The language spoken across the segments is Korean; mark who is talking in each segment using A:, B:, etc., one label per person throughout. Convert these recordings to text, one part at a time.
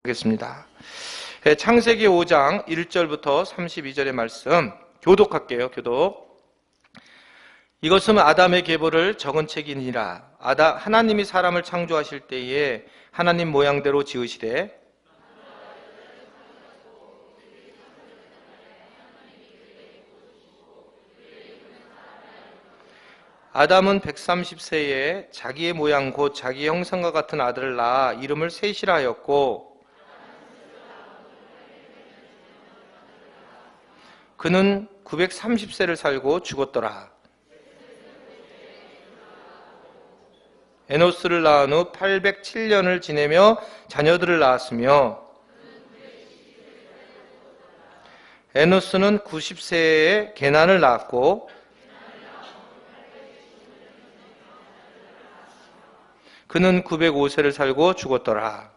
A: 하겠습니다. 창세기 5장 1절부터 32절의 말씀 교독할게요. 교독. 이것은 아담의 계보를 적은 책이니라. 하나님이 사람을 창조하실 때에 하나님 모양대로 지으시되 아담은 130세에 자기의 모양 곧 자기 형상과 같은 아들을 낳아 이름을 셋이라 하였고 그는 930세를 살고 죽었더라. 에노스를 낳은 후 807년을 지내며 자녀들을 낳았으며 에노스는 90세에 게난을 낳았고 그는 905세를 살고 죽었더라.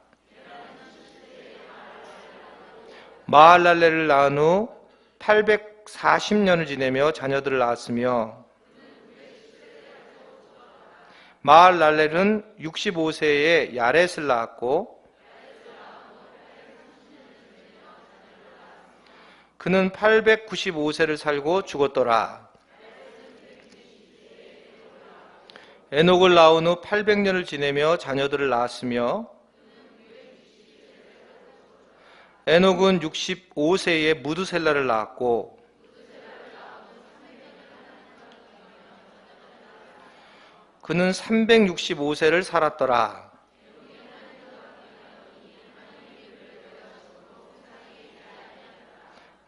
A: 마할랄레를 낳은 후 840년을 지내며 자녀들을 낳았으며 마할랄렐은 65세에 야렛을 낳았고 그는 895세를 살고 죽었더라. 에녹을 낳은 후 800년을 지내며 자녀들을 낳았으며 에녹은 65세에 무드셀라를 낳았고 그는 365세를 살았더라.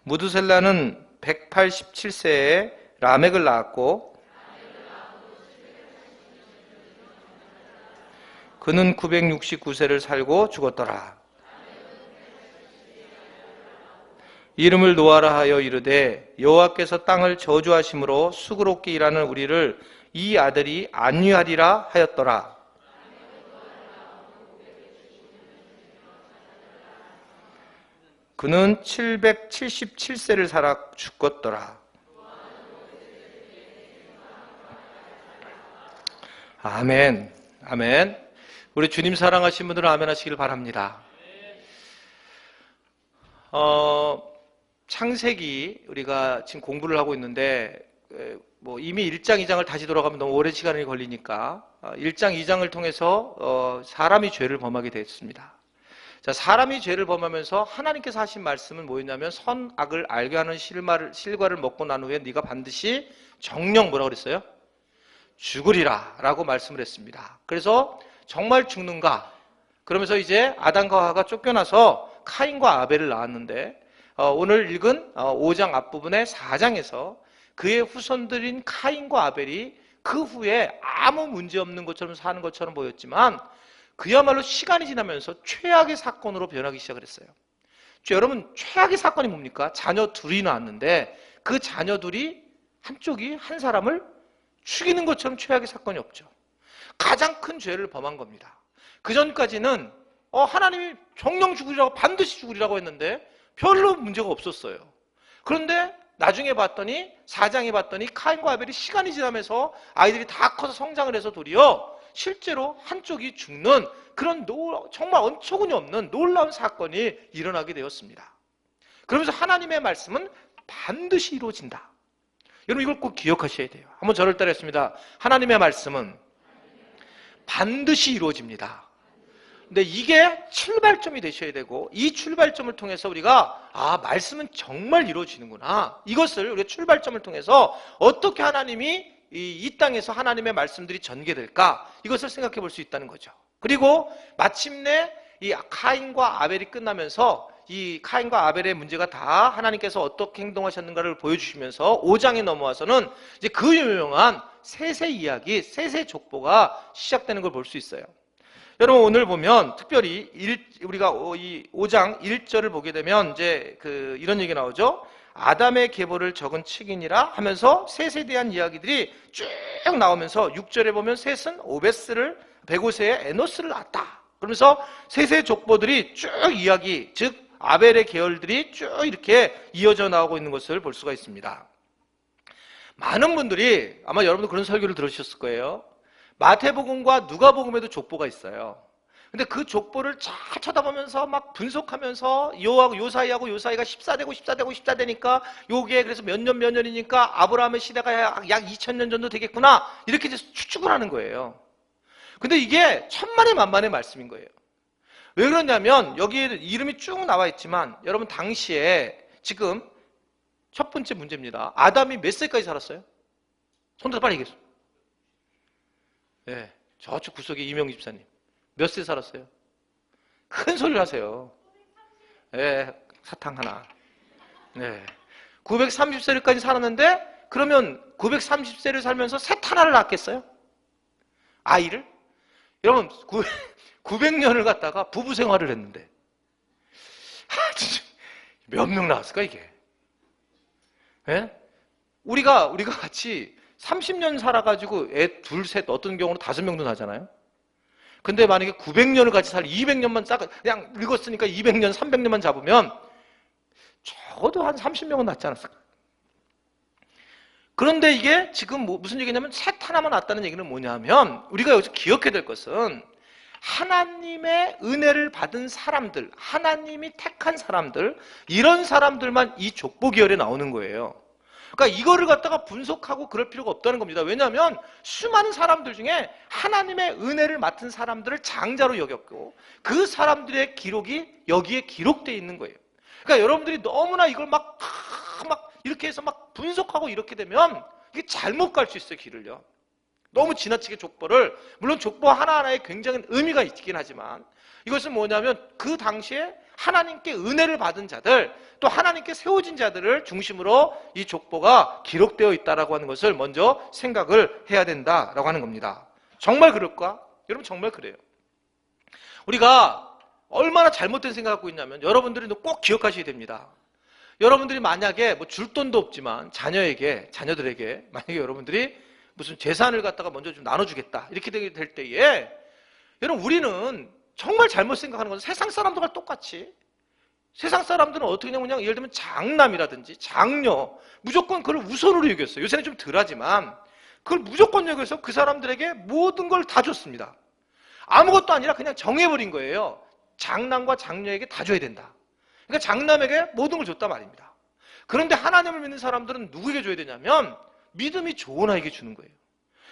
A: 무드셀라는 187세에 라멕을 낳았고 그는 969세를 살고 죽었더라. 이름을 노아라 하여 이르되 여호와께서 땅을 저주하심으로 수고롭게 일하는 우리를 이 아들이 안위하리라 하였더라. 그는 777세를 살아 죽었더라. 아멘. 아멘. 우리 주님 사랑하신 분들은 아멘 하시길 바랍니다. 창세기 우리가 지금 공부를 하고 있는데 이미 1장, 2장을 다시 돌아가면 너무 오랜 시간이 걸리니까 1장, 2장을 통해서 사람이 죄를 범하게 됐습니다. 자, 사람이 죄를 범하면서 하나님께서 하신 말씀은 뭐였냐면 선악을 알게 하는 실과를 먹고 난 후에 네가 반드시 정령 뭐라고 그랬어요? 죽으리라 라고 말씀을 했습니다. 그래서 정말 죽는가? 그러면서 이제 아담과 하와가 쫓겨나서 카인과 아벨을 낳았는데 오늘 읽은 5장 앞부분의 4장에서 그의 후손들인 카인과 아벨이 그 후에 아무 문제 없는 것처럼 사는 것처럼 보였지만 그야말로 시간이 지나면서 최악의 사건으로 변하기 시작을 했어요. 여러분, 최악의 사건이 뭡니까? 자녀 둘이 낳았는데 그 자녀들이 한쪽이 한 사람을 죽이는 것처럼 최악의 사건이 없죠. 가장 큰 죄를 범한 겁니다. 그 전까지는 하나님이 정령 죽으리라고 반드시 죽으리라고 했는데 별로 문제가 없었어요. 그런데 나중에 봤더니 4장에 봤더니 카인과 아벨이 시간이 지나면서 아이들이 다 커서 성장을 해서 도리어 실제로 한쪽이 죽는 그런 정말 어처구니 없는 놀라운 사건이 일어나게 되었습니다. 그러면서 하나님의 말씀은 반드시 이루어진다. 여러분 이걸 꼭 기억하셔야 돼요. 한번 저를 따라했습니다. 하나님의 말씀은 반드시 이루어집니다. 근데 이게 출발점이 되셔야 되고 이 출발점을 통해서 우리가 말씀은 정말 이루어지는구나. 이것을 우리가 출발점을 통해서 어떻게 하나님이 이 땅에서 하나님의 말씀들이 전개될까? 이것을 생각해 볼 수 있다는 거죠. 그리고 마침내 이 카인과 아벨이 끝나면서 이 카인과 아벨의 문제가 다 하나님께서 어떻게 행동하셨는가를 보여주시면서 5장에 넘어와서는 이제 그 유명한 셋의 이야기, 셋의 족보가 시작되는 걸 볼 수 있어요. 여러분 오늘 보면 특별히 우리가 이 5장 1절을 보게 되면 이제 이런 얘기 나오죠. 아담의 계보를 적은 책이니라 하면서 셋에 대한 이야기들이 쭉 나오면서 6절에 보면 셋은 105세에 에노스를 낳았다. 그러면서 셋의 족보들이 쭉 이야기, 즉 아벨의 계열들이 쭉 이렇게 이어져 나오고 있는 것을 볼 수가 있습니다. 많은 분들이 아마 여러분도 그런 설교를 들으셨을 거예요. 마태복음과 누가복음에도 족보가 있어요. 근데 그 족보를 잘 쳐다보면서 막 분석하면서 요 사이하고 요 사이가 14되니까 요게 그래서 몇 년이니까 아브라함의 시대가 약 2000년 정도 되겠구나. 이렇게 이제 추측을 하는 거예요. 근데 이게 천만의 만만의 말씀인 거예요. 왜 그러냐면 여기에 이름이 쭉 나와 있지만 여러분 당시에 지금 첫 번째 문제입니다. 아담이 몇 세까지 살았어요? 손들어 빨리 얘기해서. 네, 저쪽 구석에 이명희 집사님. 몇 세 살았어요? 큰 소리를 하세요. 네, 사탕 하나. 네. 930세까지 살았는데 그러면 930세를 살면서 셋 하나를 낳았겠어요? 아이를? 여러분 900년을 갖다가 부부 생활을 했는데 진짜 몇 명 나왔을까 이게? 네? 우리가 같이 30년 살아가지고 애 둘, 셋, 어떤 경우는 5명도 나잖아요. 근데 만약에 900년을 같이 200년만 그냥 늙었으니까 200년, 300년만 잡으면 적어도 한 30명은 낫지 않았을까? 그런데 이게 지금 무슨 얘기냐면 셋 하나만 낫다는 얘기는 뭐냐면 우리가 여기서 기억해야 될 것은 하나님의 은혜를 받은 사람들, 하나님이 택한 사람들, 이런 사람들만 이 족보 기열에 나오는 거예요. 그러니까 이거를 갖다가 분석하고 그럴 필요가 없다는 겁니다. 왜냐하면 수많은 사람들 중에 하나님의 은혜를 맡은 사람들을 장자로 여겼고 그 사람들의 기록이 여기에 기록되어 있는 거예요. 그러니까 여러분들이 너무나 이걸 막 이렇게 해서 막 분석하고 이렇게 되면 이게 잘못 갈 수 있어요, 길을요. 너무 지나치게 족보를, 물론 족보 하나하나에 굉장히 의미가 있긴 하지만 이것은 뭐냐면 그 당시에 하나님께 은혜를 받은 자들, 또 하나님께 세워진 자들을 중심으로 이 족보가 기록되어 있다라고 하는 것을 먼저 생각을 해야 된다라고 하는 겁니다. 정말 그럴까? 여러분 정말 그래요. 우리가 얼마나 잘못된 생각을 갖고 있냐면 여러분들이 꼭 기억하셔야 됩니다. 여러분들이 만약에 뭐 줄 돈도 없지만 자녀들에게 만약에 여러분들이 무슨 재산을 갖다가 먼저 좀 나눠주겠다 이렇게 될 때에 여러분 우리는 정말 잘못 생각하는 것은 세상 사람들과 똑같이 세상 사람들은 어떻게 하냐면 그냥 예를 들면 장남이라든지 장녀 무조건 그걸 우선으로 여겼어요. 요새는 좀 덜하지만 그걸 무조건 여겨서 그 사람들에게 모든 걸 다 줬습니다. 아무것도 아니라 그냥 정해버린 거예요. 장남과 장녀에게 다 줘야 된다. 그러니까 장남에게 모든 걸 줬단 말입니다. 그런데 하나님을 믿는 사람들은 누구에게 줘야 되냐면 믿음이 좋은 아이에게 주는 거예요.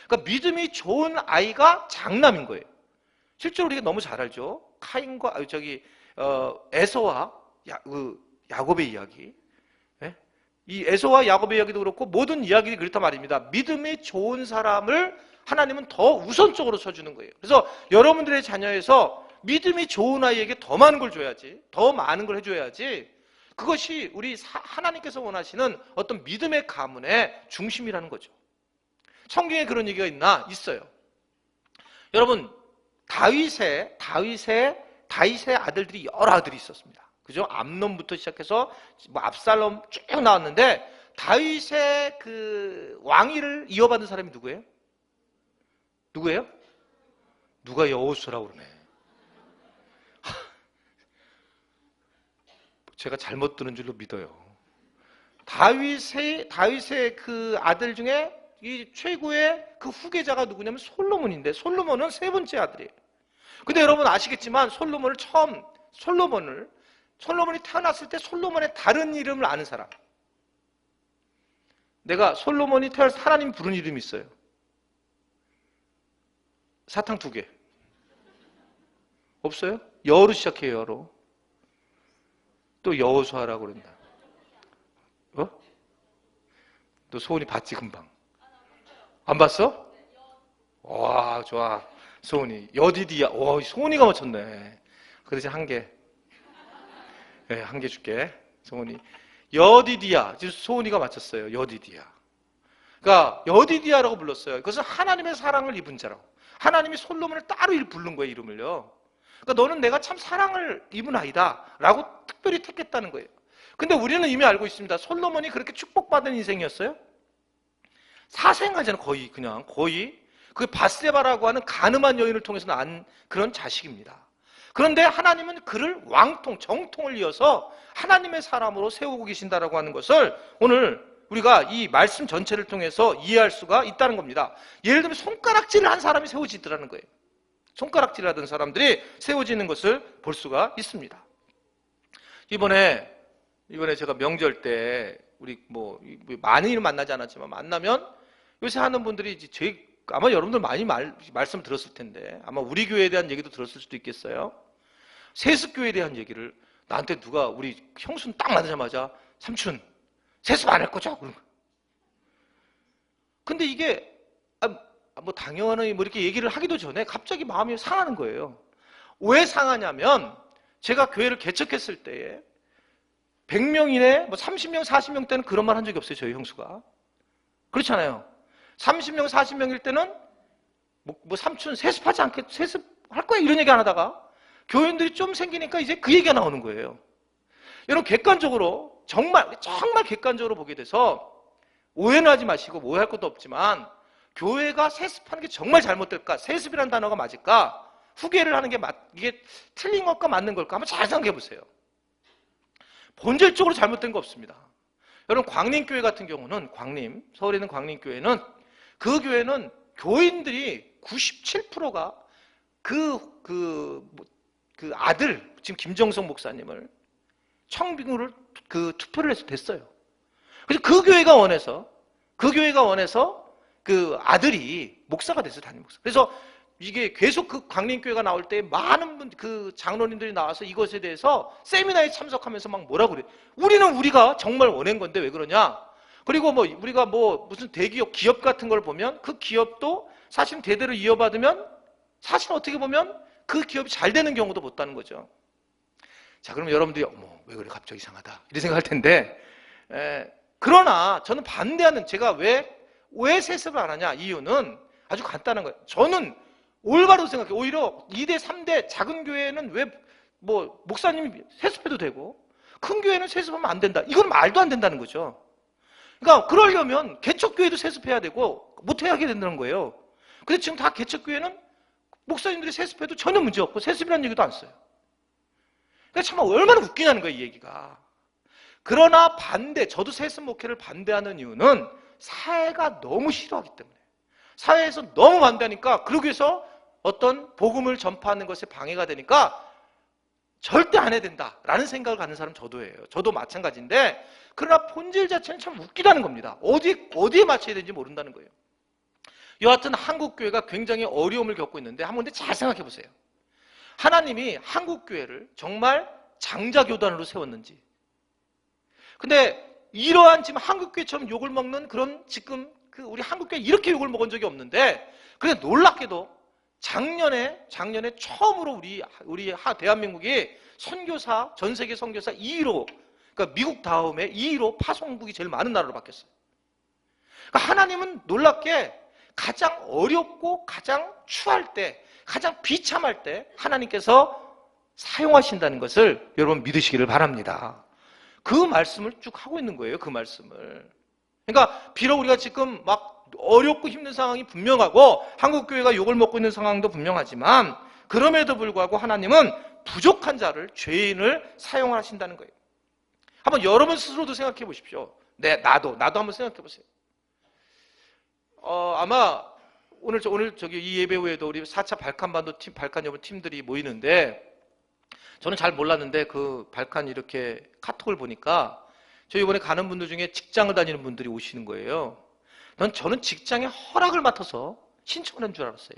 A: 그러니까 믿음이 좋은 아이가 장남인 거예요. 실제로 우리가 너무 잘 알죠. 카인과 에서와 야곱의 이야기. 네? 이 에서와 야곱의 이야기도 그렇고 모든 이야기들이 그렇단 말입니다. 믿음이 좋은 사람을 하나님은 더 우선적으로 쳐주는 거예요. 그래서 여러분들의 자녀에서 믿음이 좋은 아이에게 더 많은 걸 줘야지, 더 많은 걸 해줘야지. 그것이 우리 하나님께서 원하시는 어떤 믿음의 가문의 중심이라는 거죠. 성경에 그런 얘기가 있나? 있어요. 여러분 다윗의 아들들이 여러 아들이 있었습니다. 그죠? 암논부터 시작해서 뭐 압살롬 쭉 나왔는데 다윗의 그 왕위를 이어받은 사람이 누구예요? 누구예요? 누가 여호수아라고 그러네. 제가 잘못 들은 줄로 믿어요. 다윗의 그 아들 중에 이 최고의 그 후계자가 누구냐면 솔로몬인데 솔로몬은 세 번째 아들이에요. 근데 여러분 아시겠지만 솔로몬이 태어났을 때 솔로몬의 다른 이름을 아는 사람. 내가 솔로몬이 태어나서 하나님 부른 이름이 있어요. 사탕 2개. 없어요? 여로 시작해요, 여로. 또 여호수아라고 그런다. 너 소은이 봤지 금방? 안 봤어? 와 좋아. 소은이 여디디야. 와 소은이가 맞췄네. 그 대신 한 개. 네, 한 개 줄게. 소은이 여디디야. 지금 소은이가 맞췄어요. 여디디야. 그러니까 여디디야라고 불렀어요. 그것은 하나님의 사랑을 입은 자라고. 하나님이 솔로몬을 따로 부른 거예요, 이름을요. 그러니까 너는 내가 참 사랑을 입은 아이다 라고 특별히 택했다는 거예요. 근데 우리는 이미 알고 있습니다. 솔로몬이 그렇게 축복받은 인생이었어요? 사생아잖아요. 거의 그 바세바라고 하는 가늠한 여인을 통해서 난 그런 자식입니다. 그런데 하나님은 그를 정통을 이어서 하나님의 사람으로 세우고 계신다라고 하는 것을 오늘 우리가 이 말씀 전체를 통해서 이해할 수가 있다는 겁니다. 예를 들면 손가락질을 한 사람이 세워지더라는 거예요. 손가락질하던 사람들이 세워지는 것을 볼 수가 있습니다. 이번에 제가 명절 때 우리 많이는 만나지 않았지만 만나면 요새 하는 분들이 이제 아마 여러분들 많이 말씀 들었을 텐데 아마 우리 교회에 대한 얘기도 들었을 수도 있겠어요. 세습교회에 대한 얘기를 나한테 누가 우리 형수는 딱 만나자마자 삼촌 세습 안 할 거죠? 그런 거. 근데 이게 당연히 이렇게 얘기를 하기도 전에 갑자기 마음이 상하는 거예요. 왜 상하냐면 제가 교회를 개척했을 때에 100명 이내 30명 40명 때는 그런 말 한 적이 없어요. 저희 형수가. 그렇잖아요. 30명 40명일 때는 삼촌 세습하지 않겠 세습할 거야 이런 얘기 안 하다가 교인들이 좀 생기니까 이제 그 얘기가 나오는 거예요. 여러분 객관적으로 정말 객관적으로 보게 돼서 오해는 하지 마시고 오해할 것도 없지만 교회가 세습하는 게 정말 잘못될까? 세습이라는 단어가 맞을까? 후계를 하는 게 이게 틀린 것과 맞는 걸까? 한번 잘 생각해 보세요. 본질적으로 잘못된 거 없습니다. 여러분 광림교회 같은 경우는 서울에 있는 광림교회는 그 교회는 교인들이 97%가 그 아들 지금 김정성 목사님을 청빙으로 투표를 해서 됐어요. 그래서 그 교회가 원해서 그 아들이 목사가 됐어요. 담임 목사. 그래서 이게 계속 그 광림교회가 나올 때 많은 장로님들이 나와서 이것에 대해서 세미나에 참석하면서 막 뭐라고 그래. 우리가 정말 원한 건데 왜 그러냐. 그리고 우리가 무슨 대기업, 기업 같은 걸 보면 그 기업도 사실 대대로 이어받으면 사실 어떻게 보면 그 기업이 잘 되는 경우도 못다는 거죠. 자, 그러면 여러분들이 왜 그래 갑자기 이상하다 이렇게 생각할 텐데 그러나 저는 반대하는 제가 왜 세습을 안 하냐 이유는 아주 간단한 거예요. 저는 올바로 생각해요. 오히려 2대, 3대 작은 교회는 왜 목사님이 세습해도 되고 큰 교회는 세습하면 안 된다. 이건 말도 안 된다는 거죠. 그러니까 그러려면 개척교회도 세습해야 되고 못해야 하게 된다는 거예요. 근데 지금 다 개척교회는 목사님들이 세습해도 전혀 문제 없고 세습이라는 얘기도 안 써요. 그러니까 참 얼마나 웃기냐는 거예요, 이 얘기가. 그러나 저도 세습 목회를 반대하는 이유는 사회가 너무 싫어하기 때문에. 사회에서 너무 반대하니까 그러기 위해서 어떤 복음을 전파하는 것에 방해가 되니까 절대 안 해야 된다라는 생각을 갖는 사람 저도예요. 저도 마찬가지인데 그러나 본질 자체는 참 웃기다는 겁니다. 어디에 맞춰야 되는지 모른다는 거예요. 여하튼 한국교회가 굉장히 어려움을 겪고 있는데 한번 잘 생각해 보세요. 하나님이 한국교회를 정말 장자교단으로 세웠는지. 근데 이러한 지금 한국교회처럼 욕을 먹는 그런 지금 우리 한국교회 이렇게 욕을 먹은 적이 없는데 그런데 놀랍게도 작년에 처음으로 우리 대한민국이 선교사 전 세계 선교사 2위로 그러니까 미국 다음에 2위로 파송국이 제일 많은 나라로 바뀌었어요. 그러니까 하나님은 놀랍게 가장 어렵고 가장 추할 때 가장 비참할 때 하나님께서 사용하신다는 것을 여러분 믿으시기를 바랍니다. 그 말씀을 쭉 하고 있는 거예요. 그 말씀을. 그러니까 비록 우리가 지금 막 어렵고 힘든 상황이 분명하고 한국교회가 욕을 먹고 있는 상황도 분명하지만 그럼에도 불구하고 하나님은 부족한 자를 죄인을 사용하신다는 거예요. 한번 여러분 스스로도 생각해 보십시오. 나도 한번 생각해 보세요. 아마 오늘 이 예배 후에도 우리 4차 발칸반도 팀, 발칸 여부 팀들이 모이는데 저는 잘 몰랐는데 그 발칸 이렇게 카톡을 보니까 저희 이번에 가는 분들 중에 직장을 다니는 분들이 오시는 거예요. 저는 직장에 허락을 맡아서 신청을 한 줄 알았어요.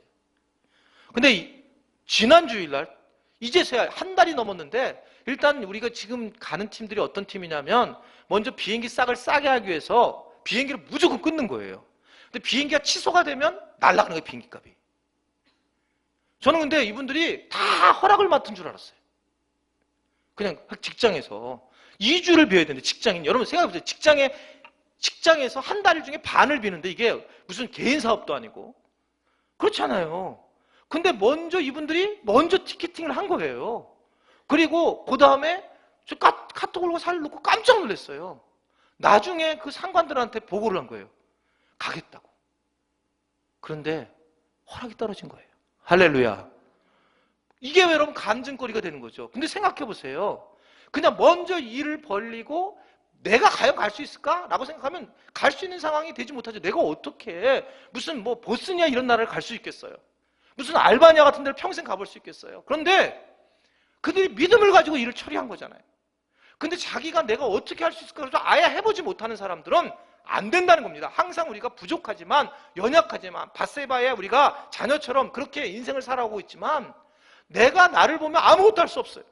A: 근데 지난 주일날 이제서야 한 달이 넘었는데 일단 우리가 지금 가는 팀들이 어떤 팀이냐면 먼저 비행기 싹을 싸게 하기 위해서 비행기를 무조건 끊는 거예요. 근데 비행기가 취소가 되면 날아가는 거예요, 비행기 값이. 저는 근데 이분들이 다 허락을 맡은 줄 알았어요. 그냥 직장에서 2주를 비워야 되는데 직장인 여러분 생각해보세요. 직장에서 한 달 중에 반을 비는데 이게 무슨 개인 사업도 아니고 그렇잖아요. 근데 이분들이 먼저 티켓팅을 한 거예요. 그리고 그 다음에 저 카톡을 사일 놓고 깜짝 놀랐어요. 나중에 그 상관들한테 보고를 한 거예요. 가겠다고. 그런데 허락이 떨어진 거예요. 할렐루야. 이게 왜 여러분 간증거리가 되는 거죠. 근데 생각해 보세요. 그냥 먼저 일을 벌리고 내가 과연 갈 수 있을까? 라고 생각하면 갈 수 있는 상황이 되지 못하죠. 내가 어떻게 무슨 보스니아 이런 나라를 갈 수 있겠어요. 무슨 알바니아 같은 데를 평생 가볼 수 있겠어요? 그런데 그들이 믿음을 가지고 일을 처리한 거잖아요. 근데 자기가 내가 어떻게 할 수 있을까 해서 아예 해보지 못하는 사람들은 안 된다는 겁니다. 항상 우리가 부족하지만, 연약하지만, 밧세바에 우리가 자녀처럼 그렇게 인생을 살아오고 있지만 내가 나를 보면 아무것도 할 수 없어요.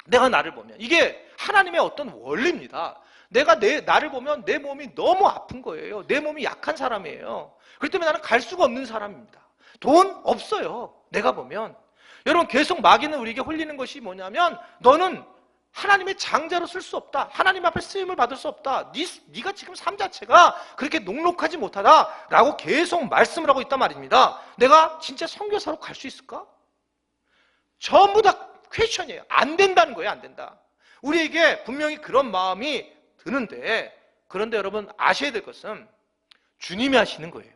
A: 내가 나를 보면. 이게 하나님의 어떤 원리입니다. 내가 나를 보면 내 몸이 너무 아픈 거예요. 내 몸이 약한 사람이에요. 그렇기 때문에 나는 갈 수가 없는 사람입니다. 돈 없어요. 내가 보면. 여러분, 계속 마귀는 우리에게 홀리는 것이 뭐냐면, 너는 하나님의 장자로 쓸 수 없다. 하나님 앞에 쓰임을 받을 수 없다. 네가 지금 삶 자체가 그렇게 녹록하지 못하다라고 계속 말씀을 하고 있단 말입니다. 내가 진짜 선교사로 갈 수 있을까? 전부 다 퀘션이에요. 안 된다는 거예요. 안 된다. 우리에게 분명히 그런 마음이 드는데, 그런데 여러분 아셔야 될 것은 주님이 하시는 거예요.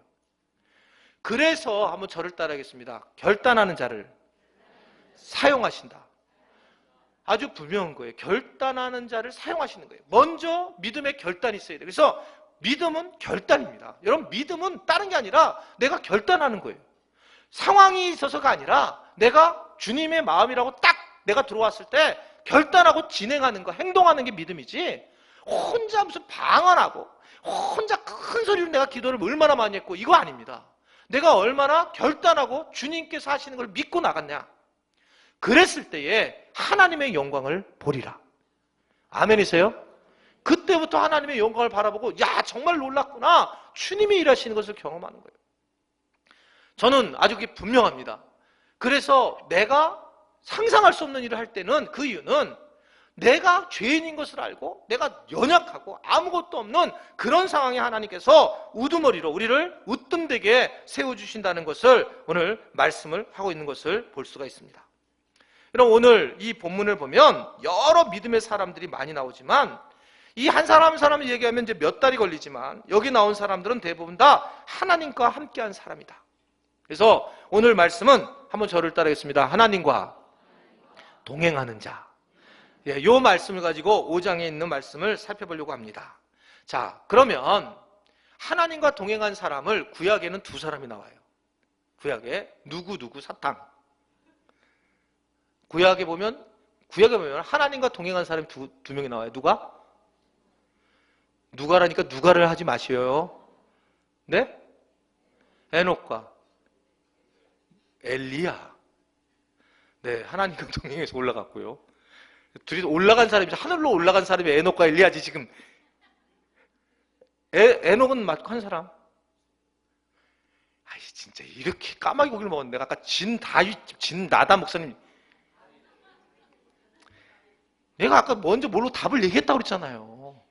A: 그래서 한번 저를 따라하겠습니다. 결단하는 자를 사용하신다. 아주 분명한 거예요. 결단하는 자를 사용하시는 거예요. 먼저 믿음의 결단이 있어야 돼요. 그래서 믿음은 결단입니다. 여러분, 믿음은 다른 게 아니라 내가 결단하는 거예요. 상황이 있어서가 아니라 내가 주님의 마음이라고 딱 내가 들어왔을 때 결단하고 진행하는 거, 행동하는 게 믿음이지, 혼자 무슨 방언하고 혼자 큰 소리로 내가 기도를 얼마나 많이 했고, 이거 아닙니다. 내가 얼마나 결단하고 주님께서 하시는 걸 믿고 나갔냐, 그랬을 때에 하나님의 영광을 보리라. 아멘이세요? 그때부터 하나님의 영광을 바라보고, 야, 정말 놀랐구나, 주님이 일하시는 것을 경험하는 거예요. 저는 아주 분명합니다. 그래서 내가 상상할 수 없는 일을 할 때는, 그 이유는 내가 죄인인 것을 알고 내가 연약하고 아무것도 없는 그런 상황에 하나님께서 우두머리로 우리를 으뜸되게 세워주신다는 것을 오늘 말씀을 하고 있는 것을 볼 수가 있습니다. 여러분, 오늘 이 본문을 보면 여러 믿음의 사람들이 많이 나오지만, 이 한 사람 한 사람을 얘기하면 이제 몇 달이 걸리지만, 여기 나온 사람들은 대부분 다 하나님과 함께한 사람이다. 그래서 오늘 말씀은 한번 저를 따르겠습니다. 하나님과 동행하는 자. 이 말씀을 가지고 5장에 있는 말씀을 살펴보려고 합니다. 자, 그러면 하나님과 동행한 사람을 구약에는 두 사람이 나와요. 구약에 누구 사탕. 구약에 보면 하나님과 동행한 사람이 두 명이 나와요. 누가라니까 누가를 하지 마시어요. 네? 에녹과 엘리야. 네, 하나님과 동행해서 올라갔고요. 둘이 올라간 사람이, 하늘로 올라간 사람이 에녹과 엘리야지. 지금 에녹은 맞고 한 사람. 아이, 진짜 이렇게 까마귀 고기를 먹었는데, 아까 진나다 목사님, 내가 아까 먼저 뭘로 답을 얘기했다고 그랬잖아요.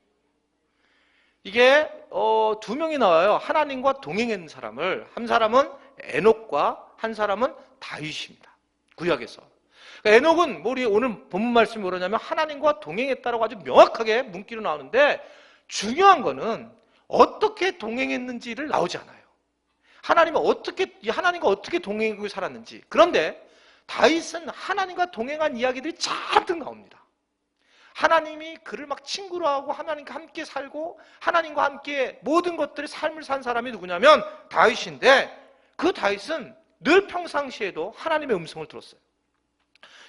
A: 이게 두 명이 나와요. 하나님과 동행한 사람을. 한 사람은 에녹과 한 사람은 다윗입니다. 구약에서. 그러니까 에녹은 우리 오늘 본문 말씀이 뭐냐면 하나님과 동행했다라고 아주 명확하게 문기로 나오는데, 중요한 거는 어떻게 동행했는지를 나오지 않아요. 하나님과 어떻게 동행하고 살았는지. 그런데 다윗은 하나님과 동행한 이야기들이 잔뜩 나옵니다. 하나님이 그를 막 친구로 하고 하나님과 함께 살고 하나님과 함께 모든 것들의 삶을 산 사람이 누구냐면 다윗인데, 그 다윗은 늘 평상시에도 하나님의 음성을 들었어요.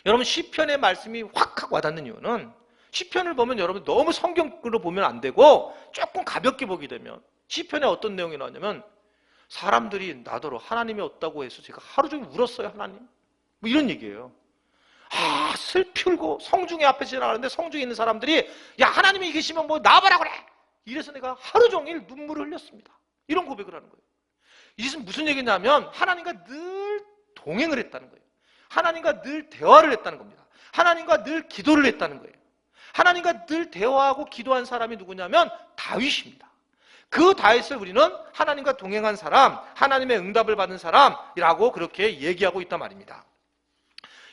A: 여러분, 시편의 말씀이 확 와닿는 이유는, 시편을 보면 여러분 너무 성경으로 보면 안 되고 조금 가볍게 보게 되면, 시편에 어떤 내용이 나오냐면, 사람들이 나더러 하나님이 없다고 해서 제가 하루 종일 울었어요. 하나님, 뭐 이런 얘기예요. 슬피 울고 성중에 앞에 지나가는데 성중에 있는 사람들이, 야, 하나님이 계시면 뭐 나와봐라 그래, 이래서 내가 하루 종일 눈물을 흘렸습니다. 이런 고백을 하는 거예요. 이것은 무슨 얘기냐면 하나님과 늘 동행을 했다는 거예요. 하나님과 늘 대화를 했다는 겁니다. 하나님과 늘 기도를 했다는 거예요. 하나님과 늘 대화하고 기도한 사람이 누구냐면 다윗입니다. 그 다윗을 우리는 하나님과 동행한 사람, 하나님의 응답을 받은 사람이라고 그렇게 얘기하고 있단 말입니다.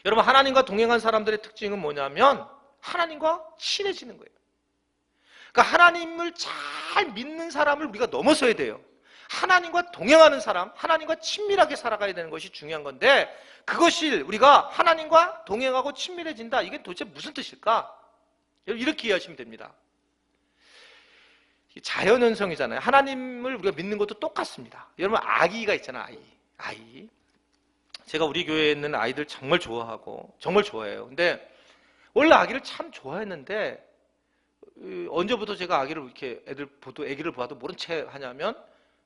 A: 여러분, 하나님과 동행한 사람들의 특징은 뭐냐면 하나님과 친해지는 거예요. 그러니까 하나님을 잘 믿는 사람을 우리가 넘어서야 돼요. 하나님과 동행하는 사람, 하나님과 친밀하게 살아가야 되는 것이 중요한 건데, 그것이 우리가 하나님과 동행하고 친밀해진다, 이게 도대체 무슨 뜻일까? 이렇게 이해하시면 됩니다. 자연현성이잖아요. 하나님을 우리가 믿는 것도 똑같습니다. 여러분, 아기가 있잖아요. 아이. 제가 우리 교회에 있는 아이들 정말 좋아하고 정말 좋아해요. 근데 원래 아기를 참 좋아했는데 언제부터 제가 아기를 이렇게 애기를 봐도 모른 채 하냐면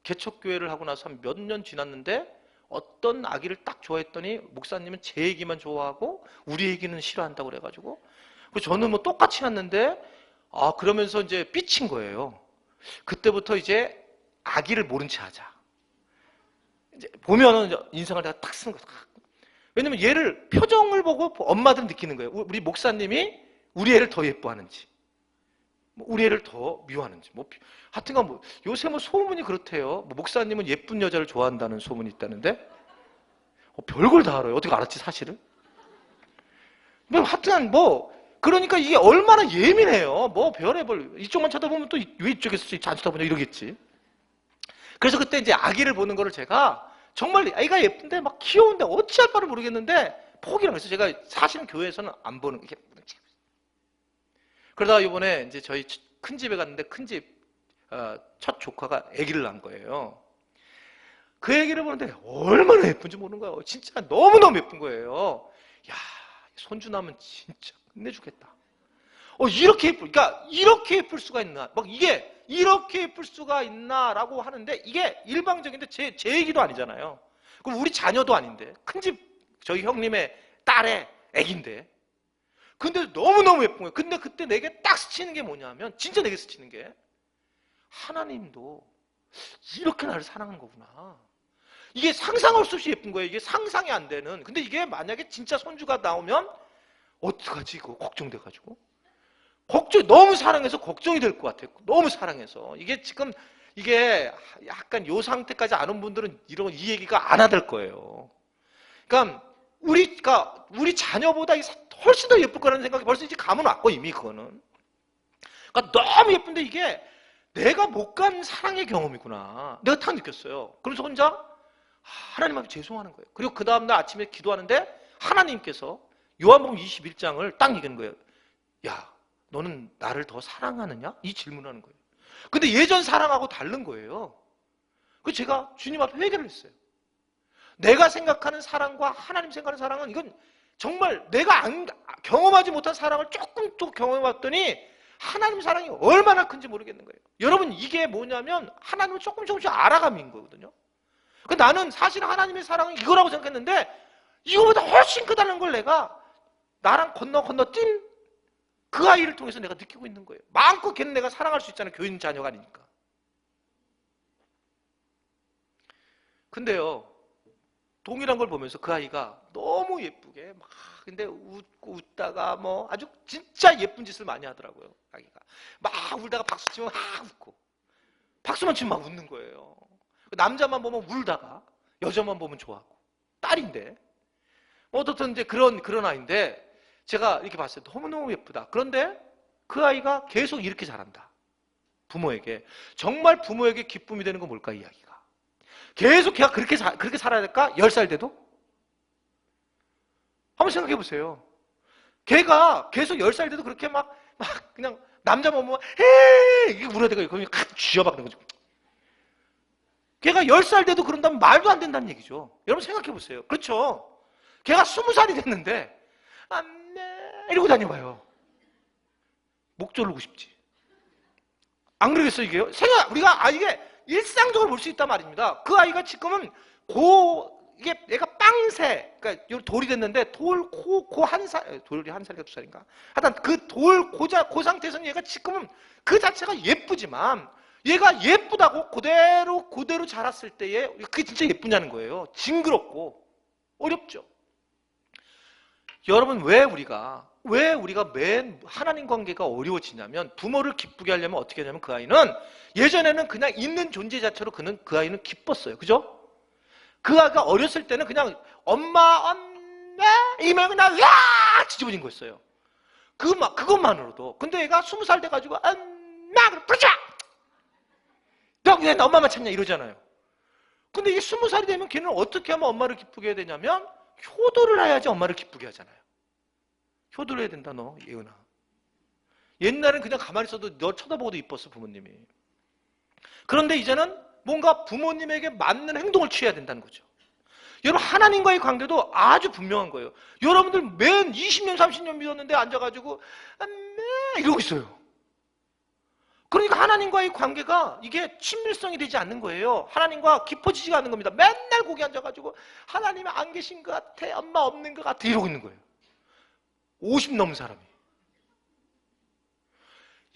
A: 개척교회를 하고 나서 한 몇 년 지났는데 어떤 아기를 딱 좋아했더니 목사님은 제 얘기만 좋아하고 우리 얘기는 싫어한다고 그래가지고 저는 뭐 똑같이 했는데 그러면서 이제 삐친 거예요. 그때부터 이제 아기를 모른 채 하자. 이제 보면은 인상을 내가 딱 쓰는 거야. 왜냐면 얘를 표정을 보고 엄마들은 느끼는 거예요. 우리 목사님이 우리 애를 더 예뻐하는지, 우리 애를 더 미워하는지. 하여튼간 요새 소문이 그렇대요. 목사님은 예쁜 여자를 좋아한다는 소문이 있다는데, 별걸 다 알아요. 어떻게 알았지 사실은? 하여튼 그러니까 이게 얼마나 예민해요. 별의별 이쪽만 쳐다보면 또 왜 이쪽에서 안 쳐다보냐 이러겠지. 그래서 그때 이제 아기를 보는 거를 제가 정말 아이가 예쁜데 막 귀여운데 어찌할 바를 모르겠는데 포기를 했어요. 제가 사실은 교회에서는 안 보는 게. 그러다가 이번에 이제 저희 큰 집에 갔는데 큰 집 첫 조카가 아기를 낳은 거예요. 그 아기를 보는데 얼마나 예쁜지 모르는 거예요. 진짜 너무너무 예쁜 거예요. 야, 손주 나면 진짜 끝내주겠다. 이렇게 그러니까 이렇게 예쁠 수가 있나? 이게 이렇게 예쁠 수가 있나라고 하는데 이게 일방적인데 제 얘기도 아니잖아요. 그럼 우리 자녀도 아닌데 큰 집 저희 형님의 딸의 아기인데. 근데 너무너무 예쁜 거예요. 근데 그때 내게 딱 스치는 게 뭐냐면 진짜 내게 스치는 게 하나님도 이렇게 나를 사랑하는 거구나. 이게 상상할 수 없이 예쁜 거예요. 이게 상상이 안 되는. 근데 이게 만약에 진짜 손주가 나오면 어떡하지? 그거 걱정돼가지고. 너무 사랑해서 걱정이 될 것 같아요. 너무 사랑해서. 이게 지금, 이게 약간 요 상태까지 안 온 분들은 이 얘기가 안 하될 거예요. 그러니까, 우리 자녀보다 훨씬 더 예쁠 거라는 생각이 벌써 이제 감은 왔고, 이미 그거는. 그러니까 너무 예쁜데 이게 내가 못 간 사랑의 경험이구나. 내가 딱 느꼈어요. 그래서 혼자 하나님 앞에 죄송하는 거예요. 그리고 그 다음날 아침에 기도하는데 하나님께서 요한복음 21장을 딱 얘기하는 거예요. 야, 너는 나를 더 사랑하느냐? 이 질문을 하는 거예요. 근데 예전 사랑하고 다른 거예요. 그래서 제가 주님 앞에 회개를 했어요. 내가 생각하는 사랑과 하나님 생각하는 사랑은 이건 정말 내가 경험하지 못한 사랑을 조금 또 경험해봤더니 하나님 사랑이 얼마나 큰지 모르겠는 거예요. 여러분 이게 뭐냐면 하나님을 조금씩 알아가는 거거든요. 나는 사실 하나님의 사랑은 이거라고 생각했는데 이거보다 훨씬 크다는 걸 내가 나랑 건너 뛴 그 아이를 통해서 내가 느끼고 있는 거예요. 마음껏 걔는 내가 사랑할 수 있잖아요. 교인 자녀가 아니니까. 근데요, 동일한 걸 보면서 그 아이가 너무 예쁘게 근데 웃고 웃다가 아주 진짜 예쁜 짓을 많이 하더라고요. 아기가 막 울다가 박수 치면 막 웃고 박수만 치면 막 웃는 거예요. 남자만 보면 울다가 여자만 보면 좋아하고 딸인데 어떻든 이제 그런 아이인데 제가 이렇게 봤어요. 너무너무 예쁘다. 그런데 그 아이가 계속 이렇게 잘한다. 부모에게. 정말 부모에게 기쁨이 되는 건 뭘까, 이 아기가. 계속 걔가 그렇게 살아야 될까? 10살 돼도? 한번 생각해 보세요. 걔가 계속 10살 돼도 그렇게 그냥 남자만 보면, 헤이! 이게 울어야 되고, 거기 쥐어박는 거죠. 걔가 10살 돼도 그런다면 말도 안 된다는 얘기죠. 여러분 생각해 보세요. 그렇죠? 걔가 20살이 됐는데, 안돼 이러고 다녀봐요. 목 조르고 싶지. 안 그러겠어요, 이게요? 우리가 이게 일상적으로 볼 수 있단 말입니다. 그 아이가 지금은 이게 얘가 빵새, 그러니까 돌이 됐는데 돌이 한 살인가 2살인가? 하여튼 그 상태에서는 얘가 지금은 그 자체가 예쁘지만 얘가 예쁘다고 그대로 자랐을 때에 그게 진짜 예쁘냐는 거예요. 징그럽고 어렵죠. 여러분 왜 우리가 맨 하나님 관계가 어려워지냐면 부모를 기쁘게 하려면 어떻게 하냐면 그 아이는 예전에는 그냥 있는 존재 자체로 그 아이는 기뻤어요. 그죠? 그 아이가 어렸을 때는 그냥 엄마 이면 그냥 으아 뒤집어진 거였어요. 그것만으로도. 근데 얘가 20살 돼가지고 엄마 그러자 너 왜 나 엄마만 찾냐 이러잖아요. 근데 이게 20살이 되면 걔는 어떻게 하면 엄마를 기쁘게 해야 되냐면 효도를 해야지 엄마를 기쁘게 하잖아요. 효도를 해야 된다 너 예은아. 옛날엔 그냥 가만히 있어도 너 쳐다보고도 이뻤어 부모님이. 그런데 이제는 뭔가 부모님에게 맞는 행동을 취해야 된다는 거죠. 여러분 하나님과의 관계도 아주 분명한 거예요. 여러분들 맨 20년 30년 믿었는데 앉아가지고 이러고 있어요. 그러니까 하나님과의 관계가 이게 친밀성이 되지 않는 거예요. 하나님과 깊어지지가 않는 겁니다. 맨날 거기 앉아가지고 하나님이 안 계신 것 같아, 엄마 없는 것 같아 이러고 있는 거예요. 50 넘은 사람이.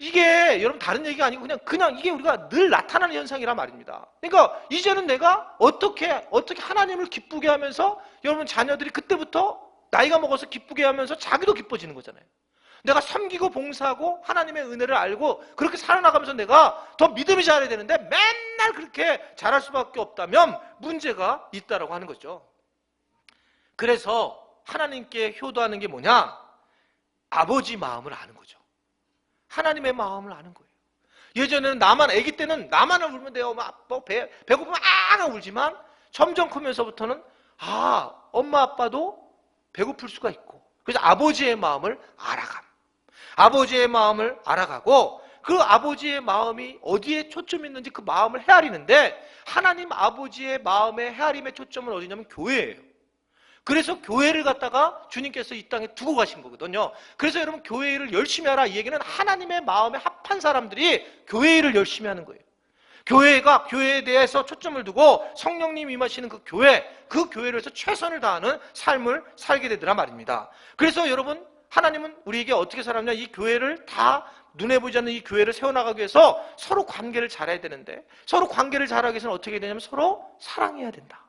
A: 이게 여러분 다른 얘기가 아니고 그냥 이게 우리가 늘 나타나는 현상이란 말입니다. 그러니까 이제는 내가 어떻게 하나님을 기쁘게 하면서 여러분 자녀들이 그때부터 나이가 먹어서 기쁘게 하면서 자기도 기뻐지는 거잖아요. 내가 섬기고 봉사하고 하나님의 은혜를 알고 그렇게 살아나가면서 내가 더 믿음이 자라야 되는데 맨날 그렇게 자랄 수밖에 없다면 문제가 있다라고 하는 거죠. 그래서 하나님께 효도하는 게 뭐냐? 아버지 마음을 아는 거죠. 하나님의 마음을 아는 거예요. 예전에는 아기 때는 나만 울면 돼요. 배고프면 하고 울지만 점점 크면서부터는 엄마 아빠도 배고플 수가 있고 그래서 아버지의 마음을 알아갑니다. 아버지의 마음을 알아가고 그 아버지의 마음이 어디에 초점이 있는지 그 마음을 헤아리는데 하나님 아버지의 마음의 헤아림의 초점은 어디냐면 교회예요. 그래서 교회를 갖다가 주님께서 이 땅에 두고 가신 거거든요. 그래서 여러분 교회 일을 열심히 하라 이 얘기는 하나님의 마음에 합한 사람들이 교회 일을 열심히 하는 거예요. 교회가 교회에 대해서 초점을 두고 성령님 임하시는 그 교회를 해서 최선을 다하는 삶을 살게 되더라 말입니다. 그래서 여러분 하나님은 우리에게 어떻게 살았냐? 이 교회를 다 눈에 보이지 않는 이 교회를 세워나가기 위해서 서로 관계를 잘해야 되는데 서로 관계를 잘하기 위해서는 어떻게 해야 되냐면 서로 사랑해야 된다.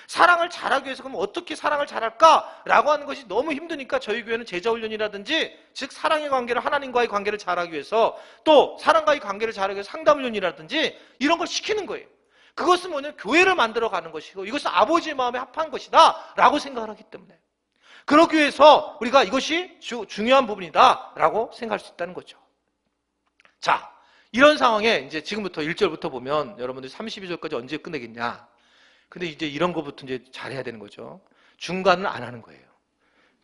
A: 사랑을 잘하기 위해서 그럼 어떻게 사랑을 잘할까라고 하는 것이 너무 힘드니까 저희 교회는 제자훈련이라든지 즉 사랑의 관계를 하나님과의 관계를 잘하기 위해서 또 사랑과의 관계를 잘하기 위해서 상담훈련이라든지 이런 걸 시키는 거예요. 그것은 뭐냐면 교회를 만들어가는 것이고 이것은 아버지의 마음에 합한 것이다 라고 생각을 하기 때문에 그러기 위해서 우리가 이것이 중요한 부분이다 라고 생각할 수 있다는 거죠. 자, 이런 상황에 이제 지금부터 1절부터 보면 여러분들이 32절까지 언제 끝내겠냐? 근데 이제 이런 것부터 이제 잘해야 되는 거죠. 중간은 안 하는 거예요.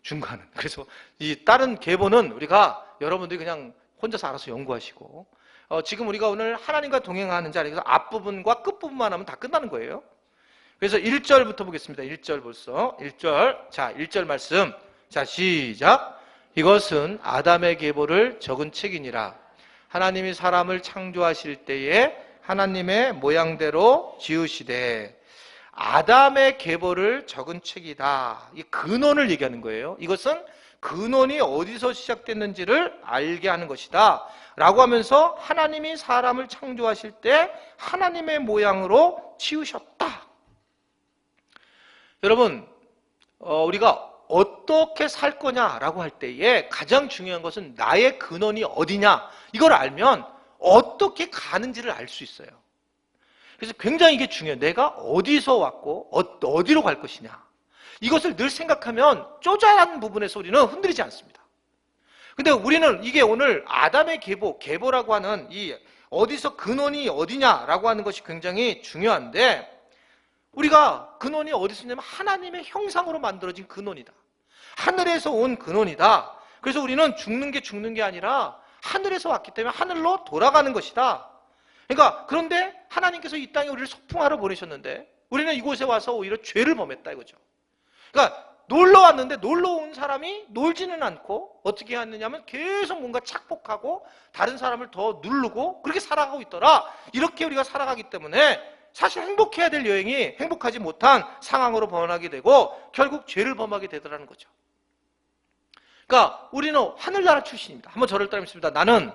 A: 중간은. 그래서 이 다른 계보는 우리가 여러분들이 그냥 혼자서 알아서 연구하시고 지금 우리가 오늘 하나님과 동행하는 자리에서 앞부분과 끝부분만 하면 다 끝나는 거예요. 그래서 1절부터 보겠습니다. 1절 벌써. 1절. 자, 1절 말씀. 자, 시작. 이것은 아담의 계보를 적은 책이니라. 하나님이 사람을 창조하실 때에 하나님의 모양대로 지으시되 아담의 계보를 적은 책이다. 이 근원을 얘기하는 거예요. 이것은 근원이 어디서 시작됐는지를 알게 하는 것이다. 라고 하면서 하나님이 사람을 창조하실 때 하나님의 모양으로 지으셨다. 여러분, 우리가 어떻게 살 거냐라고 할 때에 가장 중요한 것은 나의 근원이 어디냐 이걸 알면 어떻게 가는지를 알 수 있어요. 그래서 굉장히 이게 중요해요. 내가 어디서 왔고 어디로 갈 것이냐 이것을 늘 생각하면 쪼잔한 부분에서 우리는 흔들리지 않습니다. 근데 우리는 이게 오늘 아담의 계보라고 하는 이 어디서 근원이 어디냐라고 하는 것이 굉장히 중요한데 우리가 근원이 어디서 있냐면 하나님의 형상으로 만들어진 근원이다. 하늘에서 온 근원이다. 그래서 우리는 죽는 게 아니라 하늘에서 왔기 때문에 하늘로 돌아가는 것이다. 그러니까 그런데 하나님께서 이 땅에 우리를 소풍하러 보내셨는데 우리는 이곳에 와서 오히려 죄를 범했다 이거죠. 그러니까 놀러 왔는데 놀러 온 사람이 놀지는 않고 어떻게 했느냐면 계속 뭔가 착복하고 다른 사람을 더 누르고 그렇게 살아가고 있더라. 이렇게 우리가 살아가기 때문에 사실 행복해야 될 여행이 행복하지 못한 상황으로 번하게 되고 결국 죄를 범하게 되더라는 거죠. 그러니까 우리는 하늘나라 출신입니다. 한번 저를 따르겠습니다. 나는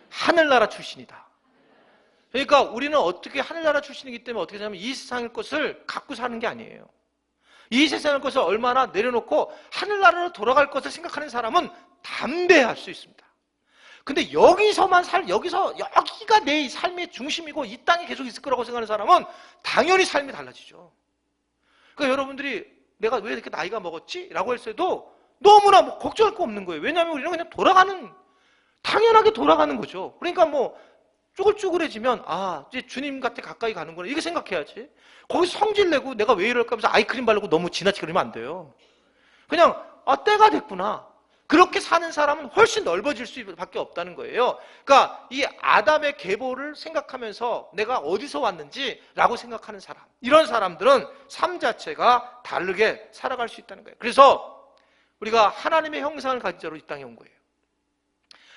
A: 하늘나라 출신이다. 그러니까 우리는 어떻게 하늘나라 출신이기 때문에 어떻게 하냐면 이 세상의 것을 갖고 사는 게 아니에요. 이 세상의 것을 얼마나 내려놓고 하늘나라로 돌아갈 것을 생각하는 사람은 담대할 수 있습니다. 근데 여기가 내 삶의 중심이고 이 땅에 계속 있을 거라고 생각하는 사람은 당연히 삶이 달라지죠. 그러니까 여러분들이 내가 왜 이렇게 나이가 먹었지? 라고 했을 때도 너무나 걱정할 거 없는 거예요. 왜냐하면 우리는 그냥 당연하게 돌아가는 거죠. 그러니까 쭈글쭈글해지면 이제 주님한테 가까이 가는구나 이게 생각해야지. 거기서 성질내고 내가 왜 이럴까 하면서 아이크림 바르고 너무 지나치게 그러면 안 돼요. 그냥 때가 됐구나. 그렇게 사는 사람은 훨씬 넓어질 수밖에 없다는 거예요. 그러니까 이 아담의 계보를 생각하면서 내가 어디서 왔는지라고 생각하는 사람, 이런 사람들은 삶 자체가 다르게 살아갈 수 있다는 거예요. 그래서 우리가 하나님의 형상을 가진 자로 이 땅에 온 거예요.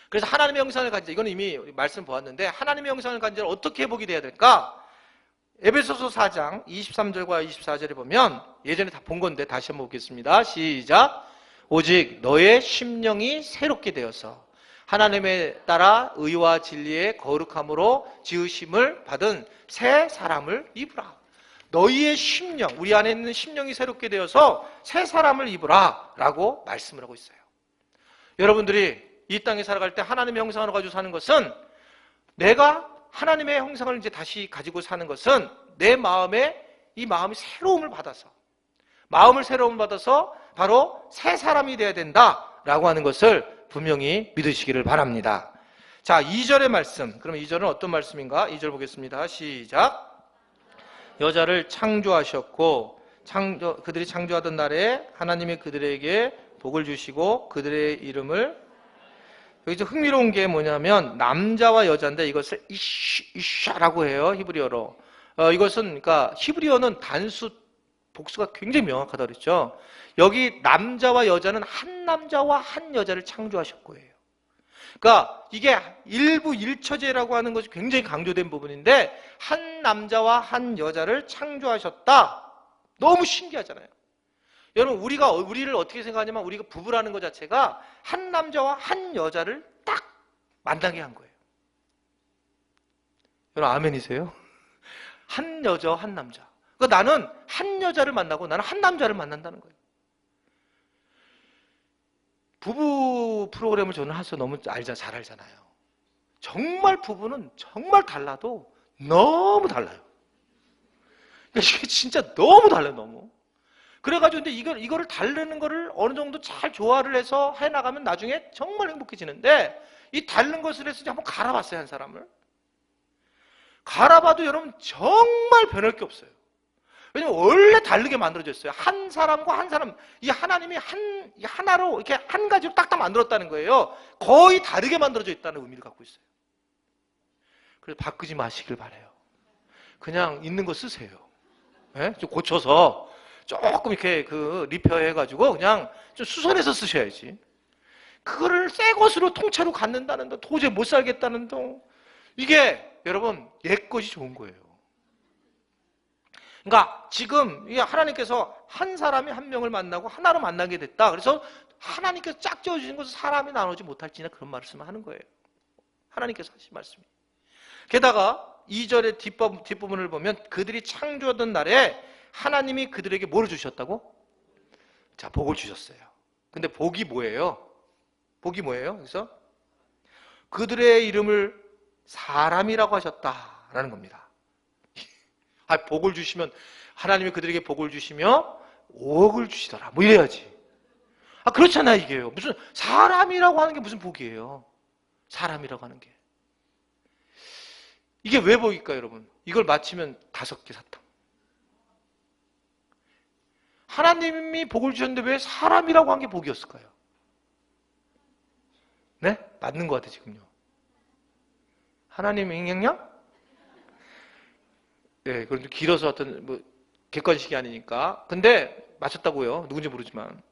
A: 그래서 하나님의 형상을 가진 자, 이건 이미 말씀 보았는데 하나님의 형상을 가진 자를 어떻게 회복이 돼야 될까? 에베소서 4장 23절과 24절에 보면, 예전에 다 본 건데 다시 한번 보겠습니다. 시작. 오직 너의 심령이 새롭게 되어서 하나님에 따라 의와 진리의 거룩함으로 지으심을 받은 새 사람을 입으라. 너희의 심령, 우리 안에 있는 심령이 새롭게 되어서 새 사람을 입으라 라고 말씀을 하고 있어요. 여러분들이 이 땅에 살아갈 때 하나님의 형상을 가지고 사는 것은, 내가 하나님의 형상을 이제 다시 가지고 사는 것은 내 마음에 이 마음이 새로움을 받아서, 마음을 새로움을 받아서 바로 새 사람이 되어야 된다라고 하는 것을 분명히 믿으시기를 바랍니다. 자, 2절의 말씀. 그럼 2절은 어떤 말씀인가? 2절 보겠습니다. 시작. 여자를 창조하셨고 그들이 창조하던 날에 하나님이 그들에게 복을 주시고 그들의 이름을, 여기서 흥미로운 게 뭐냐면 남자와 여자인데 이것을 이샤라고 해요. 히브리어로. 이것은 그러니까 히브리어는 단수 복수가 굉장히 명확하다 그랬죠. 여기 남자와 여자는 한 남자와 한 여자를 창조하셨고예요. 그러니까 이게 일부 일처제라고 하는 것이 굉장히 강조된 부분인데, 한 남자와 한 여자를 창조하셨다. 너무 신기하잖아요. 여러분, 우리를 어떻게 생각하냐면, 우리가 부부라는 것 자체가 한 남자와 한 여자를 딱 만나게 한 거예요. 여러분, 아멘이세요? 한 여자, 한 남자. 그러니까 나는 한 여자를 만나고 나는 한 남자를 만난다는 거예요. 부부 프로그램을 저는 해서 너무 잘 알잖아요. 정말 부부는 정말 달라도 너무 달라요. 이게 진짜 너무 달라요, 너무. 그래가지고 근데 이거를 다르는 거를 어느 정도 잘 조화를 해서 해나가면 나중에 정말 행복해지는데, 이 다른 것을 해서 한번 갈아봤어요, 한 사람을. 갈아봐도 여러분 정말 변할 게 없어요. 왜냐면 원래 다르게 만들어졌어요. 한 사람과 한 사람, 이 하나님이 하나로 이렇게 한 가지로 딱딱 만들었다는 거예요. 거의 다르게 만들어져 있다는 의미를 갖고 있어요. 그래서 바꾸지 마시길 바라요. 그냥 있는 거 쓰세요. 네? 좀 고쳐서 조금 이렇게 리페어 해가지고 그냥 좀 수선해서 쓰셔야지. 그거를 새 것으로 통째로 갖는다는 거, 도저히 못 살겠다는 거, 이게 여러분 옛 것이 좋은 거예요. 그러니까 지금 하나님께서 한 사람이 한 명을 만나고 하나로 만나게 됐다. 그래서 하나님께서 짝 지어주신 것을 사람이 나누지 못할지나, 그런 말씀을 하는 거예요. 하나님께서 하신 말씀이. 게다가 2절의 뒷부분을 보면, 그들이 창조하던 날에 하나님이 그들에게 뭐를 주셨다고? 자, 복을 주셨어요. 근데 복이 뭐예요? 복이 뭐예요? 그래서 그들의 이름을 사람이라고 하셨다라는 겁니다. 복을 주시면, 하나님이 그들에게 복을 주시며 5억을 주시더라, 뭐 이래야지. 그렇잖아요. 이게요, 무슨 사람이라고 하는 게 무슨 복이에요? 사람이라고 하는 게 이게 왜 복일까요, 여러분? 이걸 맞히면 5개 사탕. 하나님이 복을 주셨는데 왜 사람이라고 한 게 복이었을까요? 네? 맞는 것 같아요, 지금요. 하나님의 영향력? 네, 그건 좀 길어서 어떤 객관식이 아니니까. 근데 맞췄다고요. 누군지 모르지만.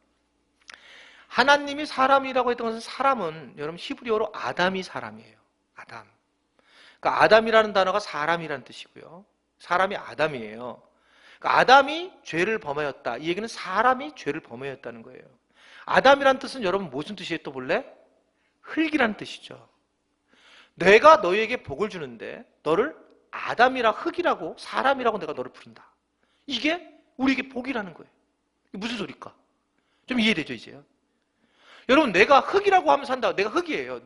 A: 하나님이 사람이라고 했던 것은, 사람은 여러분 히브리어로 아담이 사람이에요. 아담. 그러니까 아담이라는 단어가 사람이라는 뜻이고요. 사람이 아담이에요. 그러니까 아담이 죄를 범하였다. 이 얘기는 사람이 죄를 범하였다는 거예요. 아담이라는 뜻은 여러분 무슨 뜻이에요? 또 본래? 흙이라는 뜻이죠. 내가 너희에게 복을 주는데 너를 아담이라, 흙이라고, 사람이라고 내가 너를 부른다. 이게 우리에게 복이라는 거예요. 이게 무슨 소리일까? 좀 이해되죠, 이제요? 여러분, 내가 흙이라고 하면 산다. 내가 흙이에요.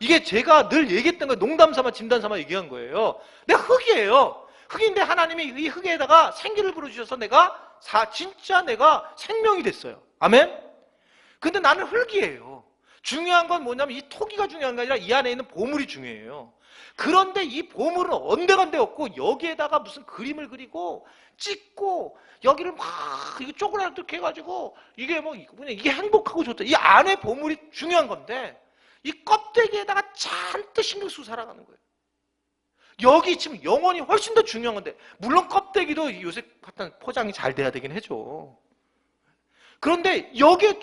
A: 이게 제가 늘 얘기했던 거, 농담 삼아 진담 삼아 얘기한 거예요. 내가 흙이에요. 흙인데 하나님이 이 흙에다가 생기를 불어주셔서 진짜 내가 생명이 됐어요. 아멘? 근데 나는 흙이에요. 중요한 건 뭐냐면 이 토기가 중요한 게 아니라 이 안에 있는 보물이 중요해요. 그런데 이 보물은 언데간데 없고 여기에다가 무슨 그림을 그리고 찍고 여기를 막 이거 쪼그라들게 해가지고 이게 뭐 이게 행복하고 좋다. 이 안에 보물이 중요한 건데 이 껍데기에다가 잔뜩 신경 쓰고 살아가는 거예요. 여기 지금 영혼이 훨씬 더 중요한 건데 물론 껍데기도 요새 갖다 포장이 잘 돼야 되긴 해줘. 그런데 여기에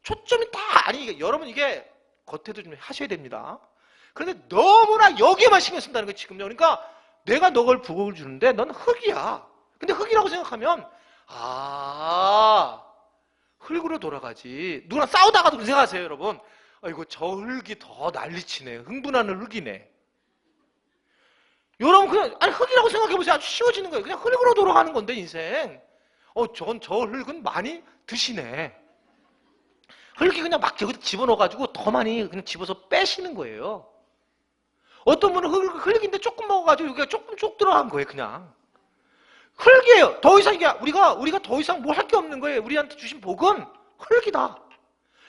A: 초점이 다 아니 여러분 이게 겉에도 좀 하셔야 됩니다. 그런데 너무나 여기에만 신경 쓴다는 거예요 지금요. 그러니까 내가 너걸 부각을 주는데 넌 흙이야. 근데 흙이라고 생각하면 흙으로 돌아가지. 누구랑 싸우다가도 그렇게 생각하세요 여러분. 아이고 저 흙이 더 난리치네. 흥분하는 흙이네. 여러분 그냥 아니 흙이라고 생각해보세요. 아주 쉬워지는 거예요. 그냥 흙으로 돌아가는 건데 인생. 저 흙은 많이 드시네. 흙이 그냥 막 여기다 집어넣어가지고 더 많이 그냥 집어서 빼시는 거예요. 어떤 분은 흙인데 조금 먹어가지고 여기가 조금 쭉 들어간 거예요 그냥. 흙이에요. 더 이상 이게 우리가 더 이상 뭐 할 게 없는 거예요. 우리한테 주신 복은 흙이다.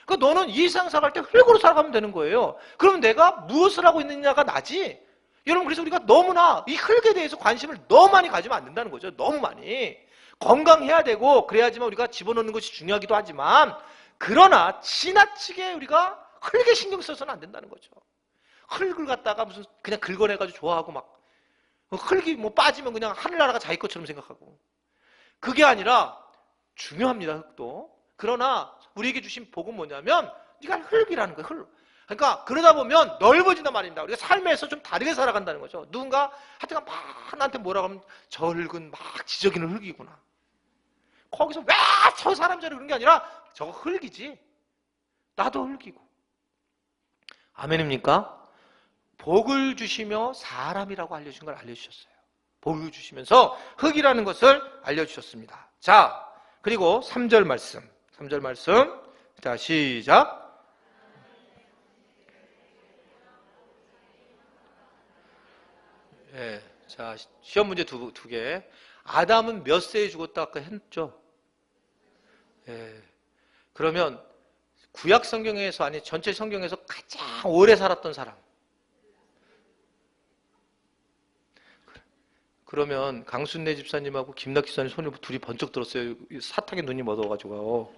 A: 그러니까 너는 이 세상 살아갈 때 흙으로 살아가면 되는 거예요. 그러면 내가 무엇을 하고 있느냐가 나지. 여러분 그래서 우리가 너무나 이 흙에 대해서 관심을 너무 많이 가지면 안 된다는 거죠. 너무 많이. 건강해야 되고 그래야지만 우리가 집어넣는 것이 중요하기도 하지만 그러나 지나치게 우리가 흙에 신경 써서는 안 된다는 거죠. 흙을 갖다가 무슨 그냥 긁어내가지고 좋아하고 막 흙이 뭐 빠지면 그냥 하늘나라가 자기 것처럼 생각하고 그게 아니라 중요합니다 흙도. 그러나 우리에게 주신 복은 뭐냐면 네가 흙이라는 거예요. 흙. 그러니까 그러다 보면 넓어진단 말입니다. 우리가 삶에서 좀 다르게 살아간다는 거죠. 누군가 하여튼 막 나한테 뭐라고 하면 저 흙은 막 지저귀는 흙이구나. 거기서 왜 저 사람 저래 그런 게 아니라 저거 흙이지. 나도 흙이고. 아멘입니까? 복을 주시며 사람이라고 알려준 걸 알려주셨어요. 복을 주시면서 흙이라는 것을 알려주셨습니다. 자, 그리고 3절 말씀. 3절 말씀. 자, 시작. 예, 자, 시험 문제 두 개. 아담은 몇 세에 죽었다 아까 했죠? 예. 그러면 구약 성경에서 아니 전체 성경에서 가장 오래 살았던 사람. 그러면 강순례 집사님하고 김낙 집사님 손을 둘이 번쩍 들었어요. 사탕에 눈이 멎어가지고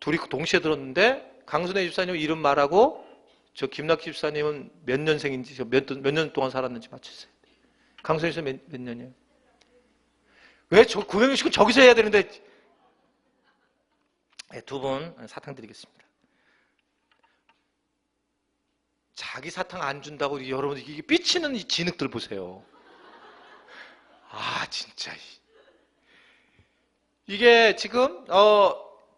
A: 둘이 동시에 들었는데 강순례 집사님 이름 말하고 저 김낙 집사님은 몇 년생인지 몇 년 동안 살았는지 맞추세요. 강순례 집사님 몇 년이에요? 왜 저 960은 저기서 해야 되는데 네, 두 분 사탕 드리겠습니다. 자기 사탕 안 준다고 여러분 이게 삐치는 이 진흙들 보세요. 진짜 이게 지금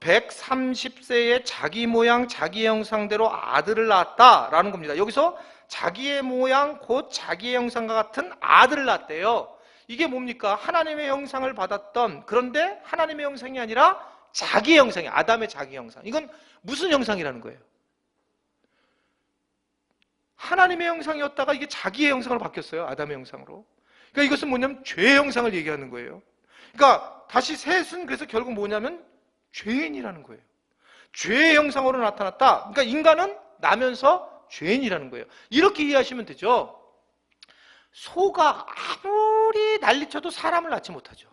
A: 130세에 자기 모양 자기의 형상대로 아들을 낳았다라는 겁니다. 여기서 자기의 모양 곧 자기의 형상과 같은 아들을 낳았대요. 이게 뭡니까? 하나님의 형상을 받았던 그런데 하나님의 형상이 아니라 자기의 형상이 아담의 자기 형상. 이건 무슨 형상이라는 거예요? 하나님의 형상이었다가 이게 자기의 형상으로 바뀌었어요. 아담의 형상으로. 그러니까 이것은 뭐냐면 죄의 형상을 얘기하는 거예요. 그러니까 다시 셋은 그래서 결국 뭐냐면 죄인이라는 거예요. 죄의 형상으로 나타났다. 그러니까 인간은 나면서 죄인이라는 거예요. 이렇게 이해하시면 되죠. 소가 아무리 난리쳐도 사람을 낳지 못하죠.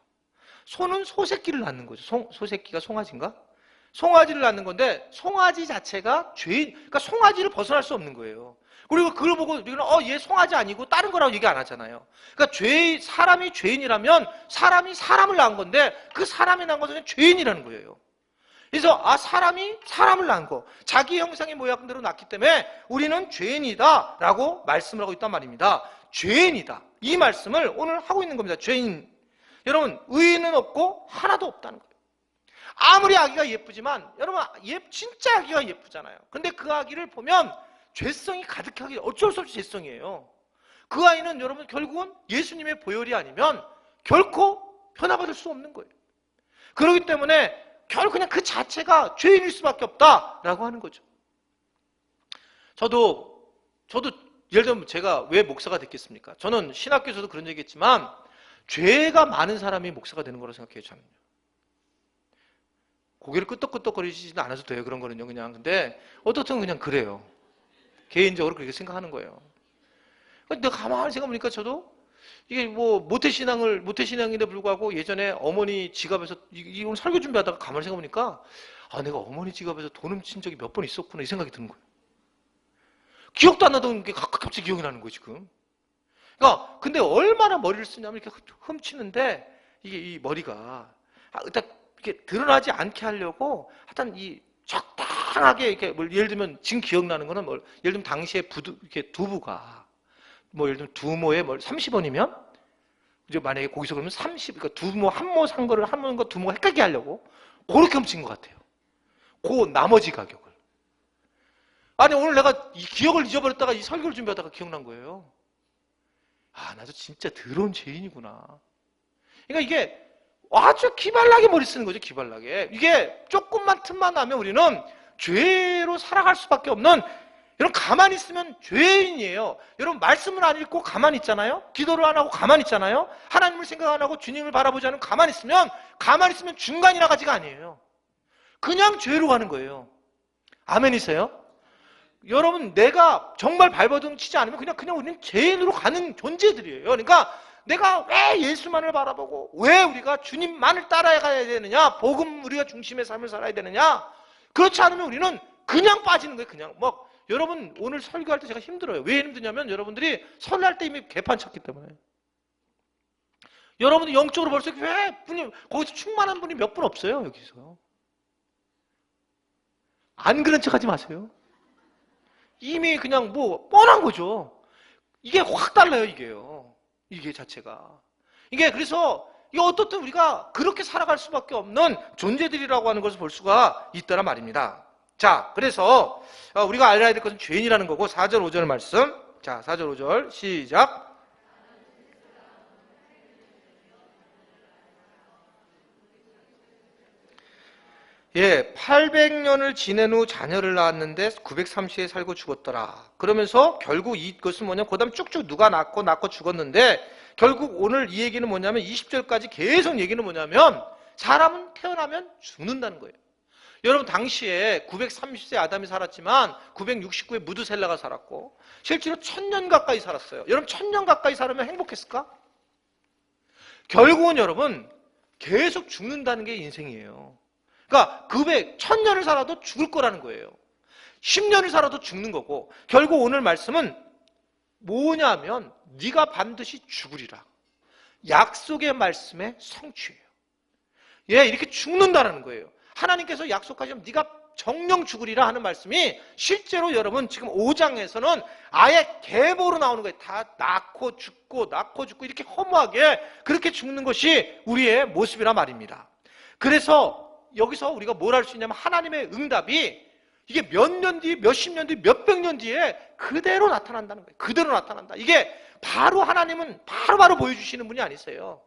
A: 소는 소새끼를 낳는 거죠. 소새끼가 송아지인가? 송아지를 낳는 건데 송아지 자체가 죄인, 그러니까 송아지를 벗어날 수 없는 거예요. 그리고 그걸 보고 우리는 얘 송아지 아니고 다른 거라고 얘기 안 하잖아요. 그러니까 사람이 죄인이라면 사람이 사람을 낳은 건데 그 사람이 낳은 것은 죄인이라는 거예요. 그래서 사람이 사람을 낳은 거, 자기 형상의 모양대로 낳기 때문에 우리는 죄인이다라고 말씀을 하고 있단 말입니다. 죄인이다. 이 말씀을 오늘 하고 있는 겁니다. 죄인. 여러분 의인은 없고 하나도 없다는 거예요. 아무리 아기가 예쁘지만 여러분 진짜 아기가 예쁘잖아요. 근데 그 아기를 보면 죄성이 가득하게 어쩔 수 없이 죄성이에요. 그 아이는 여러분 결국은 예수님의 보혈이 아니면 결코 변화받을 수 없는 거예요. 그렇기 때문에 결국 그냥 그 자체가 죄인일 수밖에 없다라고 하는 거죠. 저도 예를 들면 제가 왜 목사가 됐겠습니까? 저는 신학교에서도 그런 얘기했지만 죄가 많은 사람이 목사가 되는 거라고 생각해요. 저는요. 고개를 끄덕끄덕거리지는 않아도 돼요. 그런 거는요. 그냥. 근데 어떻든 그냥 그래요. 개인적으로 그렇게 생각하는 거예요. 근데 가만히 생각해보니까 저도 이게 뭐 모태신앙인데 불구하고 예전에 어머니 지갑에서 이건 설교 준비하다가 가만히 생각해보니까 아, 내가 어머니 지갑에서 돈 훔친 적이 몇 번 있었구나 이 생각이 드는 거예요. 기억도 안 나던 게 갑자기 기억이 나는 거예요, 지금. 그러니까 근데 얼마나 머리를 쓰냐면 이렇게 훔치는데 이게 이 머리가 딱 이렇게 드러나지 않게 하려고 하여튼 이 적당하게 이렇게 뭐 예를 들면 지금 기억나는 거는 뭐 예를 들면 당시에 이렇게 두부가 뭐 예를 들면 두모에 뭐 30원이면 이제 만약에 거기서 그러면 30 그러니까 두모 한 모 산 거를 한 모가 두모가 헷갈리게 하려고 그렇게 훔친 것 같아요. 그 나머지 가격을. 아니 오늘 내가 이 기억을 잊어버렸다가 이 설교를 준비하다가 기억난 거예요. 아, 나도 진짜 더러운 죄인이구나. 그러니까 이게 아주 기발나게 머리 쓰는 거죠, 기발나게. 이게 조금만 틈만 나면 우리는 죄로 살아갈 수밖에 없는, 여러분 가만히 있으면 죄인이에요. 여러분 말씀을 안 읽고 가만히 있잖아요. 기도를 안 하고 가만히 있잖아요. 하나님을 생각 안 하고 주님을 바라보지 않고 가만히 있으면 중간이라 가지가 아니에요. 그냥 죄로 가는 거예요. 아멘이세요? 여러분 내가 정말 발버둥 치지 않으면 그냥 우리는 죄인으로 가는 존재들이에요. 그러니까 내가 왜 예수만을 바라보고 왜 우리가 주님만을 따라가야 되느냐, 복음 우리가 중심의 삶을 살아야 되느냐, 그렇지 않으면 우리는 그냥 빠지는 거예요. 그냥 막 여러분 오늘 설교할 때 제가 힘들어요. 왜 힘드냐면 여러분들이 설교할 때 이미 개판 쳤기 때문에. 여러분들 영적으로 벌써 왜 분이 거기서 충만한 분이 몇 분 없어요. 여기서 안 그런 척하지 마세요. 이미 그냥 뭐 뻔한 거죠. 이게 확 달라요, 이게요. 이게 자체가. 이게 그래서 이게 어떻든 우리가 그렇게 살아갈 수밖에 없는 존재들이라고 하는 것을 볼 수가 있다란 말입니다. 자, 그래서 우리가 알아야 될 것은 죄인이라는 거고 4절 5절 말씀. 자, 4절 5절 시작. 예, 800년을 지낸 후 자녀를 낳았는데 930에 살고 죽었더라. 그러면서 결국 이것은 뭐냐, 그 다음 쭉쭉 누가 낳고 죽었는데 결국 오늘 이 얘기는 뭐냐면 20절까지 계속 얘기는 뭐냐면 사람은 태어나면 죽는다는 거예요. 여러분 당시에 930세 아담이 살았지만 969에 무드셀라가 살았고 실제로 1000년 가까이 살았어요. 여러분 1000년 가까이 살으면 행복했을까? 결국은 여러분 계속 죽는다는 게 인생이에요. 그러니까 1000년을 살아도 죽을 거라는 거예요. 10년을 살아도 죽는 거고 결국 오늘 말씀은 뭐냐면 네가 반드시 죽으리라. 약속의 말씀의 성취예요. 예, 이렇게 죽는다는 거예요. 하나님께서 약속하시면 네가 정령 죽으리라 하는 말씀이 실제로 여러분 지금 5장에서는 아예 계보로 나오는 거예요. 다 낳고 죽고 이렇게 허무하게 그렇게 죽는 것이 우리의 모습이란 말입니다. 그래서 여기서 우리가 뭘 할 수 있냐면 하나님의 응답이 이게 몇 년 뒤, 몇십 년 뒤, 몇백 년 뒤에 그대로 나타난다는 거예요. 그대로 나타난다. 이게 바로 하나님은 바로 보여주시는 분이 아니세요.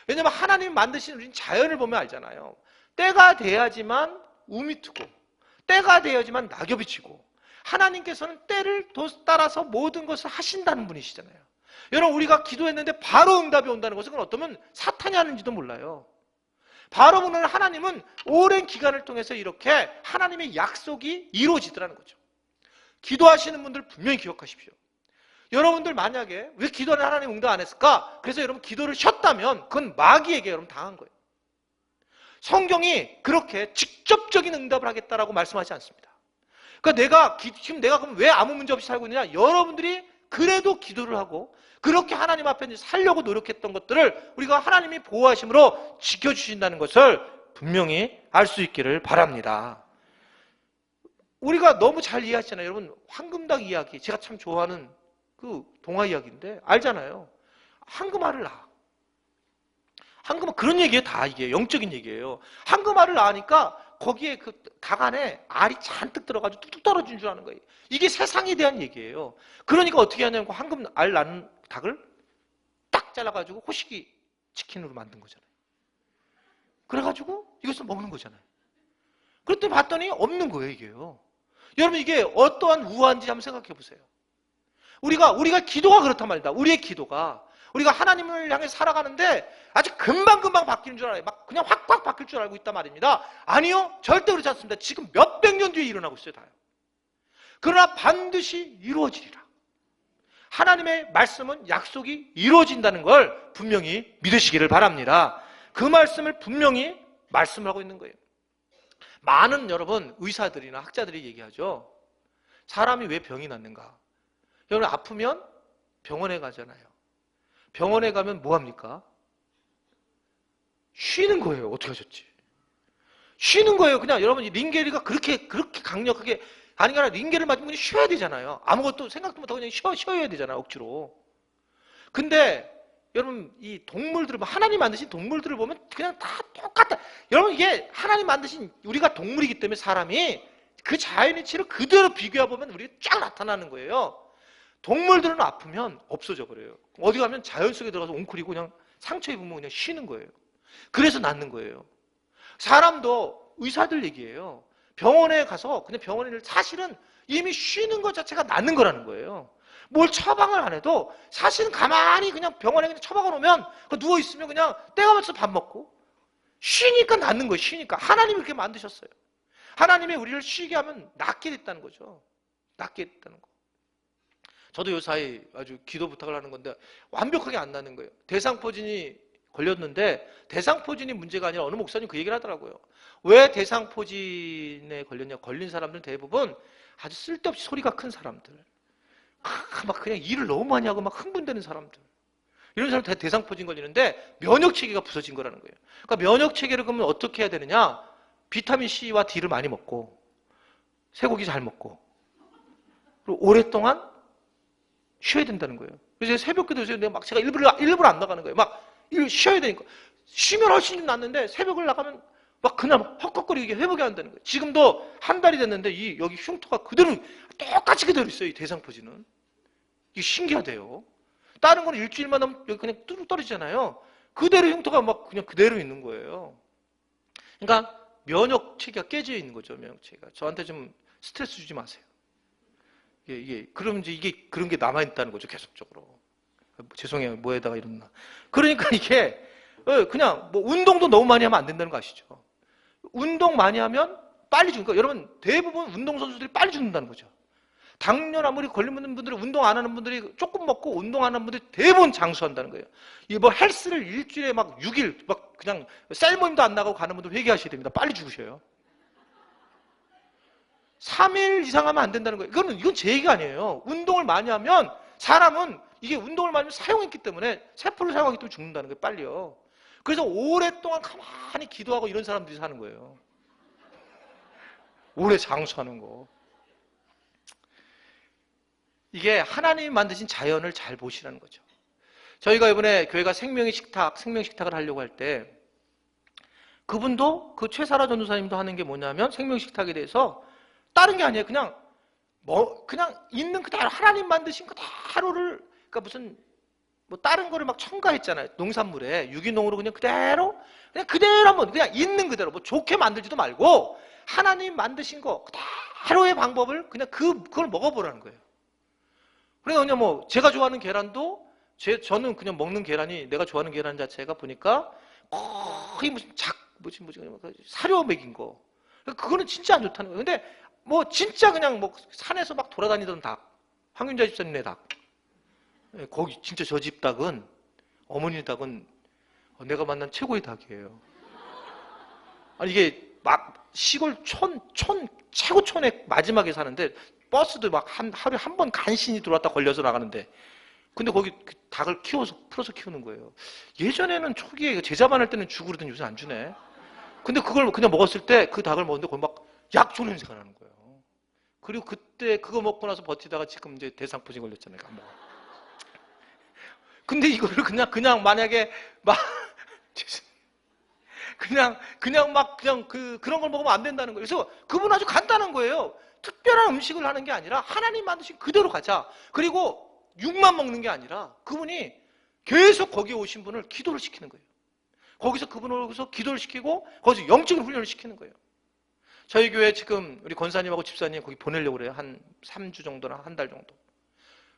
A: 왜냐하면 하나님 만드신 우리 자연을 보면 알잖아요. 때가 돼야지만 우미 트고 때가 돼야지만 낙엽이 지고 하나님께서는 때를 따라서 모든 것을 하신다는 분이시잖아요. 여러분 우리가 기도했는데 바로 응답이 온다는 것은 어쩌면 사탄이 하는지도 몰라요. 바로 오늘 하나님은 오랜 기간을 통해서 이렇게 하나님의 약속이 이루어지더라는 거죠. 기도하시는 분들 분명히 기억하십시오. 여러분들 만약에 왜 기도를 하나님 응답 안 했을까? 그래서 여러분 기도를 쉬었다면 그건 마귀에게 여러분 당한 거예요. 성경이 그렇게 직접적인 응답을 하겠다라고 말씀하지 않습니다. 그러니까 지금 내가 그럼 왜 아무 문제 없이 살고 있느냐? 여러분들이 그래도 기도를 하고 그렇게 하나님 앞에 살려고 노력했던 것들을 우리가 하나님이 보호하심으로 지켜주신다는 것을 분명히 알 수 있기를 바랍니다. 우리가 너무 잘 이해하시잖아요. 여러분 황금닭 이야기 제가 참 좋아하는 그 동화 이야기인데 알잖아요. 황금알을 낳아. 황금알 그런 얘기예요. 다 이게 영적인 얘기예요. 황금알을 낳으니까 거기에 그 닭 안에 알이 잔뜩 들어가지고 뚝뚝 떨어진 줄 아는 거예요. 이게 세상에 대한 얘기예요. 그러니까 어떻게 하냐면 황금알 낳는 닭을 딱 잘라가지고 호식이 치킨으로 만든 거잖아요. 그래가지고 이것을 먹는 거잖아요. 그랬더니 봤더니 없는 거예요, 이게요. 여러분 이게 어떠한 우화인지 한번 생각해 보세요. 우리가 기도가 그렇단 말입니다. 우리의 기도가 우리가 하나님을 향해 살아가는데 아주 금방금방 바뀌는 줄 알아요. 막 그냥 확확 바뀔 줄 알고 있단 말입니다. 아니요, 절대 그렇지 않습니다. 지금 몇백 년 뒤에 일어나고 있어요, 다요. 그러나 반드시 이루어지리라. 하나님의 말씀은 약속이 이루어진다는 걸 분명히 믿으시기를 바랍니다. 그 말씀을 분명히 말씀을 하고 있는 거예요. 많은 여러분 의사들이나 학자들이 얘기하죠. 사람이 왜 병이 낫는가? 여러분 아프면 병원에 가잖아요. 병원에 가면 뭐 합니까? 쉬는 거예요. 어떻게 하셨지? 쉬는 거예요. 그냥 여러분 링게리가 그렇게 강력하게 아니라 링게를 맞으면 그냥 쉬어야 되잖아요. 아무것도 생각도 못하고 그냥 쉬어야 되잖아요. 억지로. 근데 여러분 이 동물들을 하나님 만드신 동물들을 보면 그냥 다 똑같다. 여러분 이게 하나님 만드신 우리가 동물이기 때문에 사람이 그 자연이치를 그대로 비교해 보면 우리가 쫙 나타나는 거예요. 동물들은 아프면 없어져 버려요. 어디 가면 자연 속에 들어가서 웅크리고 그냥 상처 입으면 그냥 쉬는 거예요. 그래서 낫는 거예요. 사람도 의사들 얘기예요. 병원에 가서 그냥 병원에 사실은 이미 쉬는 것 자체가 낫는 거라는 거예요. 뭘 처방을 안 해도 사실은 가만히 그냥 병원에 그냥 처방을 오면 누워 있으면 그냥 때가 맞춰서 밥 먹고 쉬니까 낫는 거예요. 쉬니까 하나님이 그렇게 만드셨어요. 하나님이 우리를 쉬게 하면 낫게 됐다는 거죠. 낫게 됐다는 거. 저도 요사이 아주 기도 부탁을 하는 건데 완벽하게 안 나는 거예요. 대상포진이 걸렸는데 대상포진이 문제가 아니라 어느 목사님 그 얘기를 하더라고요. 왜 대상포진에 걸렸냐? 걸린 사람들은 대부분 아주 쓸데없이 소리가 큰 사람들, 막 그냥 일을 너무 많이 하고 막 흥분되는 사람들, 이런 사람 대상포진 걸리는데 면역체계가 부서진 거라는 거예요. 그러니까 면역체계를 그러면 어떻게 해야 되느냐? 비타민 C와 D를 많이 먹고 쇠고기 잘 먹고 그리고 오랫동안 쉬어야 된다는 거예요. 그래서 새벽기도 요새 내가 막 제가 일부러 안 나가는 거예요. 막 쉬어야 되니까. 쉬면 훨씬 좀 낫는데 새벽을 나가면 막 그냥 헉헉거리게 회복이 안 되는 거예요. 지금도 한 달이 됐는데 이 여기 흉터가 그대로 똑같이 그대로 있어요. 이 대상포진은. 이게 신기하대요. 다른 거는 일주일만 하면 여기 그냥 뚝 떨어지잖아요. 그대로 흉터가 막 그냥 그대로 있는 거예요. 그러니까 면역 체계가 깨져 있는 거죠. 면역 체계가. 저한테 좀 스트레스 주지 마세요. 그럼 이제 이게 그런 게 남아있다는 거죠, 계속적으로. 죄송해요, 뭐에다가 이랬나. 그러니까 이게, 그냥, 뭐, 운동도 너무 많이 하면 안 된다는 거 아시죠? 운동 많이 하면 빨리 죽으니까, 여러분, 대부분 운동선수들이 빨리 죽는다는 거죠. 당뇨 아무리 걸리는 분들은 운동 안 하는 분들이 조금 먹고 운동 안 하는 분들이 대부분 장수한다는 거예요. 이 뭐 헬스를 일주일에 막 6일, 막 그냥 셀 모임도 안 나가고 가는 분들 회개하셔야 됩니다. 빨리 죽으셔요. 3일 이상 하면 안 된다는 거예요. 이건 제 얘기가 아니에요. 운동을 많이 하면 사람은 이게 운동을 많이 하면 사용했기 때문에 세포를 사용하기 때문에 죽는다는 거예요. 빨리요. 그래서 오랫동안 가만히 기도하고 이런 사람들이 사는 거예요. 오래 장수하는 거. 이게 하나님이 만드신 자연을 잘 보시라는 거죠. 저희가 이번에 교회가 생명식탁을 하려고 할 때 그분도 그 최사라 전도사님도 하는 게 뭐냐면 생명식탁에 대해서 다른 게 아니에요. 그냥 있는 그대로 하나님 만드신 그대로를 그러니까 무슨 뭐 다른 거를 막 첨가했잖아요. 농산물에 유기농으로 그냥 그대로 한번 그냥 있는 그대로 뭐 좋게 만들지도 말고 하나님 만드신 거 그대로의 방법을 그냥 그걸 먹어보라는 거예요. 그러니까 그냥 뭐 제가 좋아하는 계란도 저는 그냥 먹는 계란이 내가 좋아하는 계란 자체가 보니까 거의 무슨 사료 먹인 거. 그거는 진짜 안 좋다는 거예요. 근데 뭐 진짜 그냥 뭐 산에서 막 돌아다니던 닭, 황윤자 집사님네 닭, 거기 진짜 저 집 닭은 어머니 닭은 내가 만난 최고의 닭이에요. 아니 이게 막 시골 최고촌에 마지막에 사는데 버스도 막 하루에 한 번 간신히 들어왔다 걸려서 나가는데 근데 거기 그 닭을 풀어서 키우는 거예요. 예전에는 초기에 제자반 할 때는 주고 그러더니 요새 안 주네. 근데 그걸 그냥 먹었을 때 그 닭을 먹었는데 거기 막 약초 냄새가 나는 거예요. 그리고 그때 그거 먹고 나서 버티다가 지금 이제 대상포진 걸렸잖아요. 근데 이거를 그냥 만약에 막 그런 걸 먹으면 안 된다는 거예요. 그래서 그분 아주 간단한 거예요. 특별한 음식을 하는 게 아니라 하나님 만드신 그대로 가자. 그리고 육만 먹는 게 아니라 그분이 계속 거기에 오신 분을 기도를 시키는 거예요. 거기서 그분을 거기서 기도를 시키고 거기서 영적인 훈련을 시키는 거예요. 저희 교회 지금 우리 권사님하고 집사님 거기 보내려고 그래요. 한 3주 정도나 한 달 정도.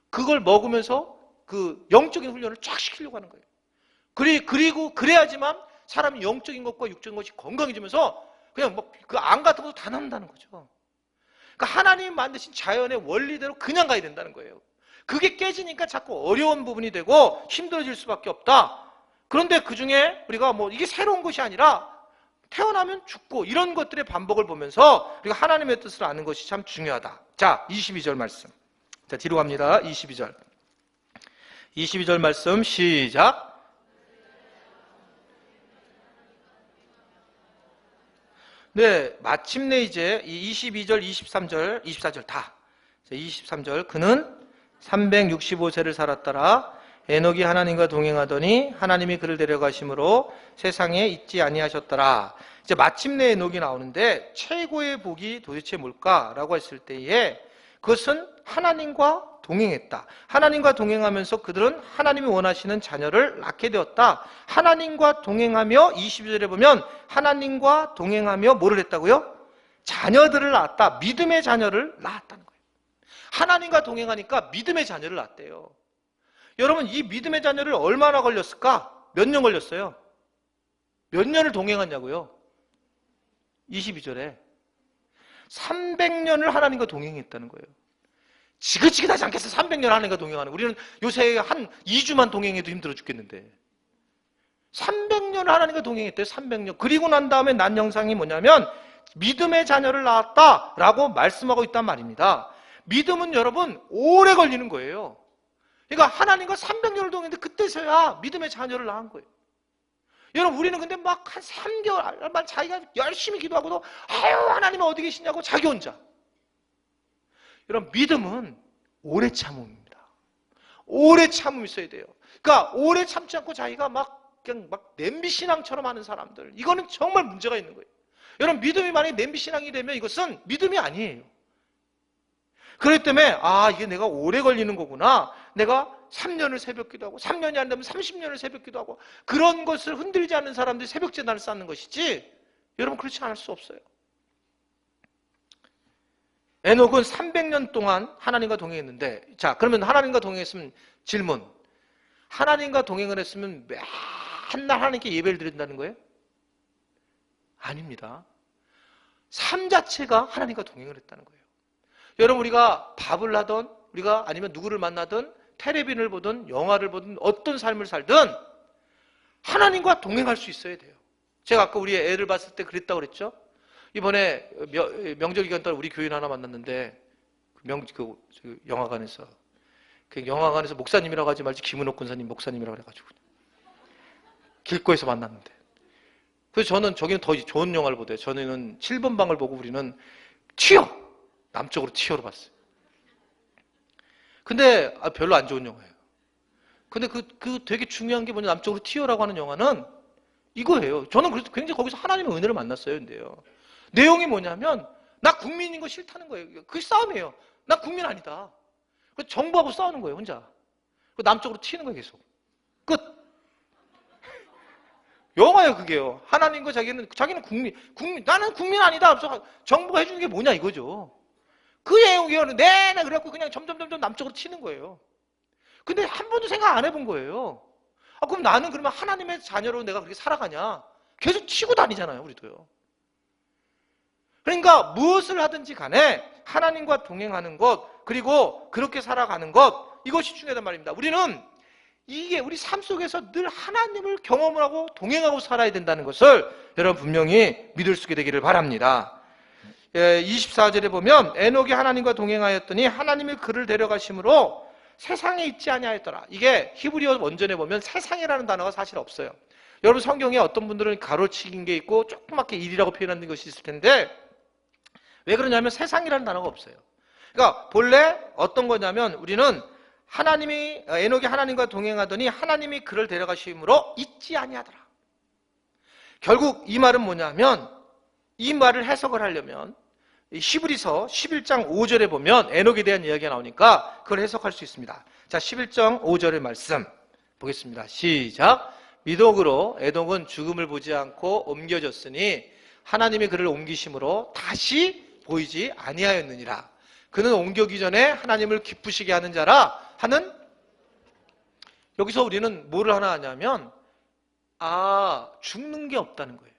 A: 그걸 먹으면서 그 영적인 훈련을 쫙 시키려고 하는 거예요. 그리고 그래야지만 사람이 영적인 것과 육적인 것이 건강해지면서 그냥 뭐 그 안 같은 것도 다 남는다는 거죠. 그러니까 하나님이 만드신 자연의 원리대로 그냥 가야 된다는 거예요. 그게 깨지니까 자꾸 어려운 부분이 되고 힘들어질 수밖에 없다. 그런데 그 중에 우리가 뭐 이게 새로운 것이 아니라 태어나면 죽고 이런 것들의 반복을 보면서 우리가 하나님의 뜻을 아는 것이 참 중요하다. 자, 22절 말씀. 자, 뒤로 갑니다. 22절. 22절 말씀 시작. 네, 마침내 이제 이 22절, 23절, 24절 다. 23절. 그는 365세를 살았더라. 에녹이 하나님과 동행하더니 하나님이 그를 데려가심으로 세상에 있지 아니하셨더라. 이제 마침내 에녹이 나오는데 최고의 복이 도대체 뭘까라고 했을 때에 그것은 하나님과 동행했다. 하나님과 동행하면서 그들은 하나님이 원하시는 자녀를 낳게 되었다. 하나님과 동행하며 22절에 보면 하나님과 동행하며 뭐를 했다고요? 자녀들을 낳았다. 믿음의 자녀를 낳았다는 거예요. 하나님과 동행하니까 믿음의 자녀를 낳았대요. 여러분, 이 믿음의 자녀를 얼마나 걸렸을까? 몇 년 걸렸어요? 몇 년을 동행했냐고요? 22절에 300년을 하나님과 동행했다는 거예요. 지긋지긋하지 않겠어? 300년 하나님과 동행하는. 우리는 요새 한 2주만 동행해도 힘들어 죽겠는데 300년을 하나님과 동행했대요. 300년. 그리고 난 다음에 난 영상이 뭐냐면 믿음의 자녀를 낳았다라고 말씀하고 있단 말입니다. 믿음은 여러분 오래 걸리는 거예요. 그러니까 하나님과 300년을 동행했는데 그때서야 믿음의 자녀를 낳은 거예요. 여러분, 우리는 근데 막 한 3개월만 자기가 열심히 기도하고도 아유 하나님 어디 계시냐고 자기 혼자. 여러분, 믿음은 오래 참음입니다. 오래 참음이 있어야 돼요. 그러니까 오래 참지 않고 자기가 그냥 냄비신앙처럼 하는 사람들, 이거는 정말 문제가 있는 거예요. 여러분, 믿음이 만약에 냄비신앙이 되면 이것은 믿음이 아니에요. 그렇기 때문에 이게 내가 오래 걸리는 거구나. 내가 3년을 새벽기도 하고 3년이 안 되면 30년을 새벽기도 하고 그런 것을 흔들지 않는 사람들이 새벽제단을 쌓는 것이지 여러분 그렇지 않을 수 없어요. 에녹은 300년 동안 하나님과 동행했는데, 자, 그러면 하나님과 동행했으면 질문. 하나님과 동행을 했으면 맨날 하나님께 예배를 드린다는 거예요? 아닙니다. 삶 자체가 하나님과 동행을 했다는 거예요. 여러분, 우리가 밥을 하든 우리가 아니면 누구를 만나든 텔레비전을 보든 영화를 보든 어떤 삶을 살든 하나님과 동행할 수 있어야 돼요. 제가 아까 우리 애를 봤을 때 그랬다고 그랬죠? 이번에 명절 기간 동안 우리 교인 하나 만났는데 영화관에서 영화관에서 목사님이라고 하지 말지 김은옥 군사님 목사님이라고 그래가지고 길거리에서 만났는데, 그래서 저는 저기는 더 좋은 영화를 보대요. 저는 7번 방을 보고 우리는 남쪽으로 티어로 봤어요. 근데 별로 안 좋은 영화예요. 근데 그 되게 중요한 게 뭐냐, 남쪽으로 티어라고 하는 영화는 이거예요. 저는 그래서 굉장히 거기서 하나님의 은혜를 만났어요. 근데요, 내용이 뭐냐면 나 국민인 거 싫다는 거예요. 그게 싸움이에요. 나 국민 아니다. 그래서 정부하고 싸우는 거예요, 혼자. 남쪽으로 튀는 거예요, 계속. 끝. 영화예요, 그게요. 하나님과 자기는 국민, 나는 국민 아니다. 정부가 해주는 게 뭐냐 이거죠. 그 내용이요. 내내 그래갖고 그냥 점점 남쪽으로 튀는 거예요. 근데 한 번도 생각 안 해본 거예요. 그럼 나는 그러면 하나님의 자녀로 내가 그렇게 살아가냐? 계속 치고 다니잖아요, 우리도요. 그러니까 무엇을 하든지 간에 하나님과 동행하는 것, 그리고 그렇게 살아가는 것, 이것이 중요하단 말입니다. 우리는 이게 우리 삶 속에서 늘 하나님을 경험을 하고 동행하고 살아야 된다는 것을 여러분 분명히 믿을 수 있게 되기를 바랍니다. 24절에 보면 에녹이 하나님과 동행하였더니 하나님이 그를 데려가심으로 세상에 있지 아니하였더라. 이게 히브리어 원전에 보면 세상이라는 단어가 사실 없어요. 여러분 성경에 어떤 분들은 가로치긴 게 있고 조그맣게 일이라고 표현하는 것이 있을 텐데, 왜 그러냐면 세상이라는 단어가 없어요. 그러니까 본래 어떤 거냐면 우리는 에녹이 하나님과 동행하더니 하나님이 그를 데려가심으로 있지 아니하더라. 결국 이 말은 뭐냐면, 이 말을 해석을 하려면 히브리서 11장 5절에 보면 에녹에 대한 이야기가 나오니까 그걸 해석할 수 있습니다. 자, 11장 5절의 말씀 보겠습니다. 시작. 미독으로 에녹은 죽음을 보지 않고 옮겨졌으니 하나님이 그를 옮기심으로 다시 보이지 아니하였느니라. 그는 옮겨기 전에 하나님을 기쁘시게 하는 자라 하는 여기서 우리는 뭐를 하나 하냐면 죽는 게 없다는 거예요.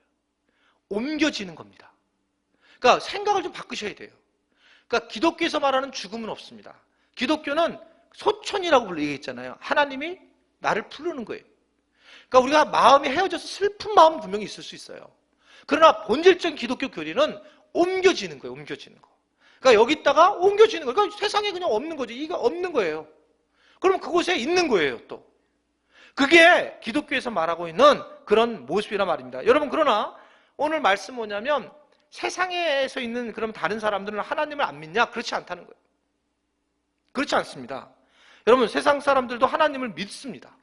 A: 옮겨지는 겁니다. 그러니까 생각을 좀 바꾸셔야 돼요. 그러니까 기독교에서 말하는 죽음은 없습니다. 기독교는 소천이라고 얘기했잖아요. 하나님이 나를 부르는 거예요. 그러니까 우리가 마음이 헤어져서 슬픈 마음은 분명히 있을 수 있어요. 그러나 본질적인 기독교 교리는 옮겨지는 거예요. 옮겨지는 거. 그러니까 여기다가 옮겨지는 거예요. 그러니까 세상에 그냥 없는 거지. 이게 없는 거예요. 그러면 그곳에 있는 거예요. 또 그게 기독교에서 말하고 있는 그런 모습이란 말입니다. 여러분, 그러나 오늘 말씀 뭐냐면 세상에서 있는 그럼 다른 사람들은 하나님을 안 믿냐? 그렇지 않다는 거예요. 그렇지 않습니다. 여러분, 세상 사람들도 하나님을 믿습니다.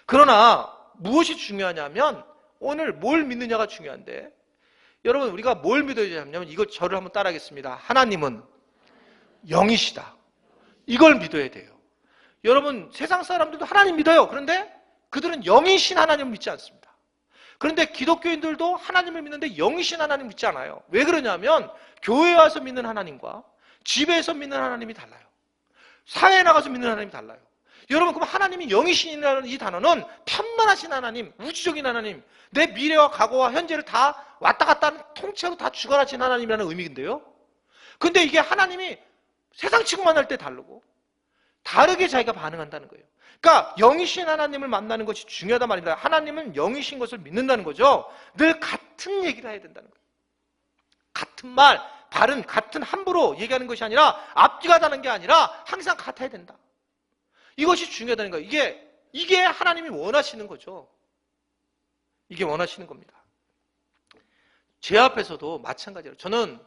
A: 그러나 무엇이 중요하냐면 오늘 뭘 믿느냐가 중요한데, 여러분, 우리가 뭘 믿어야 되냐면 이거 저를 한번 따라하겠습니다. 하나님은 영이시다. 이걸 믿어야 돼요. 여러분, 세상 사람들도 하나님 믿어요. 그런데 그들은 영이신 하나님을 믿지 않습니다. 그런데 기독교인들도 하나님을 믿는데 영이신 하나님 믿지 않아요. 왜 그러냐면 교회에 와서 믿는 하나님과 집에서 믿는 하나님이 달라요. 사회에 나가서 믿는 하나님이 달라요. 여러분, 그럼 하나님이 영이신이라는 이 단어는 편만하신 하나님, 우주적인 하나님, 내 미래와 과거와 현재를 다 왔다 갔다 하는 통째로 다 주관하신 하나님이라는 의미인데요. 근데 이게 하나님이 세상 치고 만날 때 다르고 다르게 자기가 반응한다는 거예요. 그러니까 영이신 하나님을 만나는 것이 중요하단 말입니다. 하나님은 영이신 것을 믿는다는 거죠. 늘 같은 얘기를 해야 된다는 거예요. 같은 말, 발은 같은 함부로 얘기하는 것이 아니라 앞뒤가 다른 게 아니라 항상 같아야 된다. 이것이 중요하다는 거예요. 이게 하나님이 원하시는 거죠. 이게 원하시는 겁니다. 제 앞에서도 마찬가지로 저는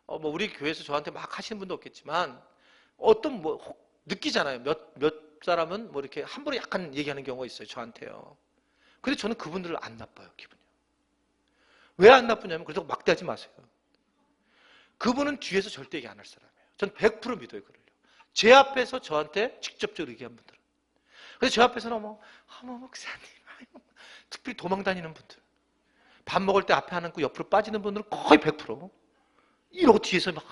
A: 우리 교회에서 저한테 막 하시는 분도 없겠지만 어떤 느끼잖아요. 몇 사람은 이렇게 함부로 약간 얘기하는 경우가 있어요. 저한테요. 근데 저는 그분들을 안 나빠요. 기분이. 왜 안 나쁘냐면 그래서 막대하지 마세요. 그분은 뒤에서 절대 얘기 안 할 사람이에요. 전 100% 믿어요. 그걸요. 제 앞에서 저한테 직접적으로 얘기한 분들은. 그래서 제 앞에서는 목사님, 특별히 도망 다니는 분들, 밥 먹을 때 앞에 안 앉고 옆으로 빠지는 분들은 거의 100% 이러고 뒤에서 막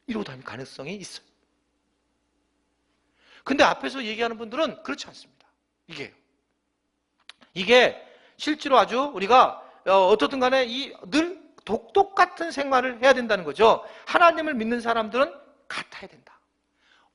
A: 이러고 다닐 가능성이 있어요. 근데 앞에서 얘기하는 분들은 그렇지 않습니다. 이게 실제로 아주 우리가 어떻든 간에 늘 똑같은 생활을 해야 된다는 거죠. 하나님을 믿는 사람들은 같아야 된다.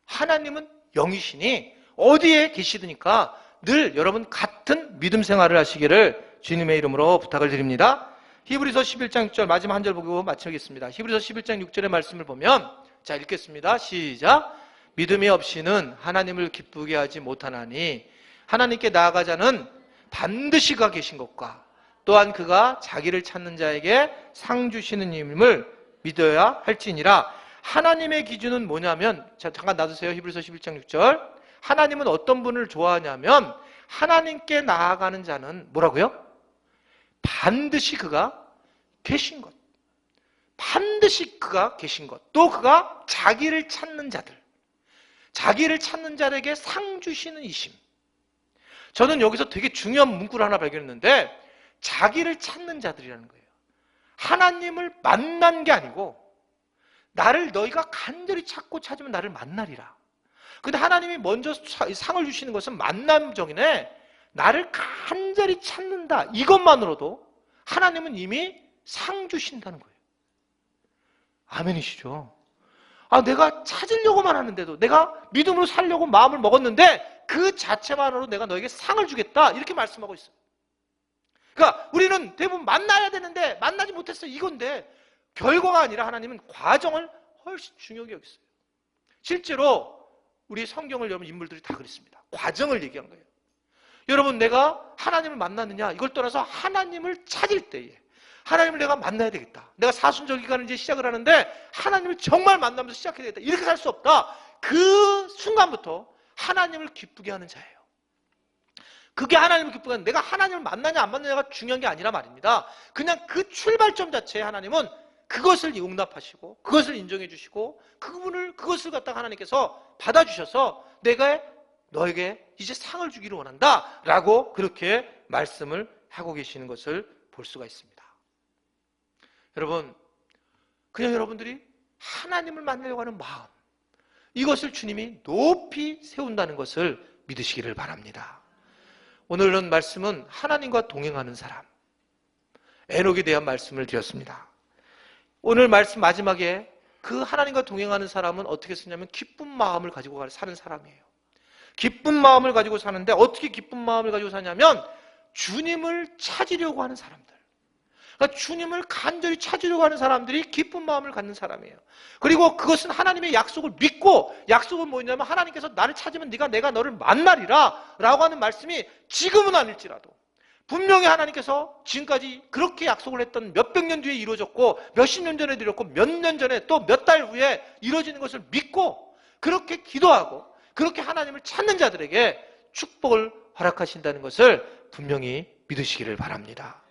A: 하나님은 영이시니 어디에 계시드니까 늘 여러분 같은 믿음 생활을 하시기를 주님의 이름으로 부탁을 드립니다. 히브리서 11장 6절 마지막 한 절 보고 마치겠습니다. 히브리서 11장 6절의 말씀을 보면, 자, 읽겠습니다. 시작. 믿음이 없이는 하나님을 기쁘게 하지 못하나니 하나님께 나아가자는 반드시 그가 계신 것과 또한 그가 자기를 찾는 자에게 상 주시는 님을 믿어야 할지니라. 하나님의 기준은 뭐냐면, 자, 잠깐 놔두세요. 히브리서 11장 6절. 하나님은 어떤 분을 좋아하냐면 하나님께 나아가는 자는 뭐라고요? 반드시 그가 계신 것. 반드시 그가 계신 것. 또 그가 자기를 찾는 자들. 자기를 찾는 자에게 상 주시는 이심. 저는 여기서 되게 중요한 문구를 하나 발견했는데 자기를 찾는 자들이라는 거예요. 하나님을 만난 게 아니고 나를 너희가 간절히 찾고 찾으면 나를 만나리라. 근데 하나님이 먼저 상을 주시는 것은 만남적이네. 나를 간절히 찾는다. 이것만으로도 하나님은 이미 상 주신다는 거예요. 아멘이시죠? 내가 찾으려고만 하는데도, 내가 믿음으로 살려고 마음을 먹었는데 그 자체만으로 내가 너에게 상을 주겠다. 이렇게 말씀하고 있어요. 그러니까 우리는 대부분 만나야 되는데 만나지 못했어요. 이건데 결과가 아니라 하나님은 과정을 훨씬 중요하게 여겼어요. 실제로 우리 성경을 여러분 인물들이 다 그랬습니다. 과정을 얘기한 거예요. 여러분, 내가 하나님을 만났느냐 이걸 떠나서 하나님을 찾을 때에 하나님을 내가 만나야 되겠다. 내가 사순절 기간을 이제 시작을 하는데 하나님을 정말 만나면서 시작해야 되겠다. 이렇게 살 수 없다. 그 순간부터 하나님을 기쁘게 하는 자예요. 그게 하나님을 기쁘게 하는, 내가 하나님을 만나냐 안 만나냐가 중요한 게 아니라 말입니다. 그냥 그 출발점 자체에 하나님은 그것을 용납하시고 그것을 인정해 주시고 그것을 갖다가 하나님께서 받아주셔서 내가 너에게 이제 상을 주기를 원한다 라고 그렇게 말씀을 하고 계시는 것을 볼 수가 있습니다. 여러분, 그냥 여러분들이 하나님을 만나려고 하는 마음, 이것을 주님이 높이 세운다는 것을 믿으시기를 바랍니다. 오늘은 말씀은 하나님과 동행하는 사람, 에녹에 대한 말씀을 드렸습니다. 오늘 말씀 마지막에 그 하나님과 동행하는 사람은 어떻게 쓰냐면 기쁜 마음을 가지고 사는 사람이에요. 기쁜 마음을 가지고 사는데 어떻게 기쁜 마음을 가지고 사냐면 주님을 찾으려고 하는 사람들. 그러니까 주님을 간절히 찾으려고 하는 사람들이 기쁜 마음을 갖는 사람이에요. 그리고 그것은 하나님의 약속을 믿고, 약속은 뭐냐면 하나님께서 나를 찾으면 내가 너를 만나리라 라고 하는 말씀이 지금은 아닐지라도 분명히 하나님께서 지금까지 그렇게 약속을 했던 몇백 년 뒤에 이루어졌고 몇십 년 전에 이루어졌고 몇 년 전에 또 몇 달 후에 이루어지는 것을 믿고 그렇게 기도하고 그렇게 하나님을 찾는 자들에게 축복을 허락하신다는 것을 분명히 믿으시기를 바랍니다.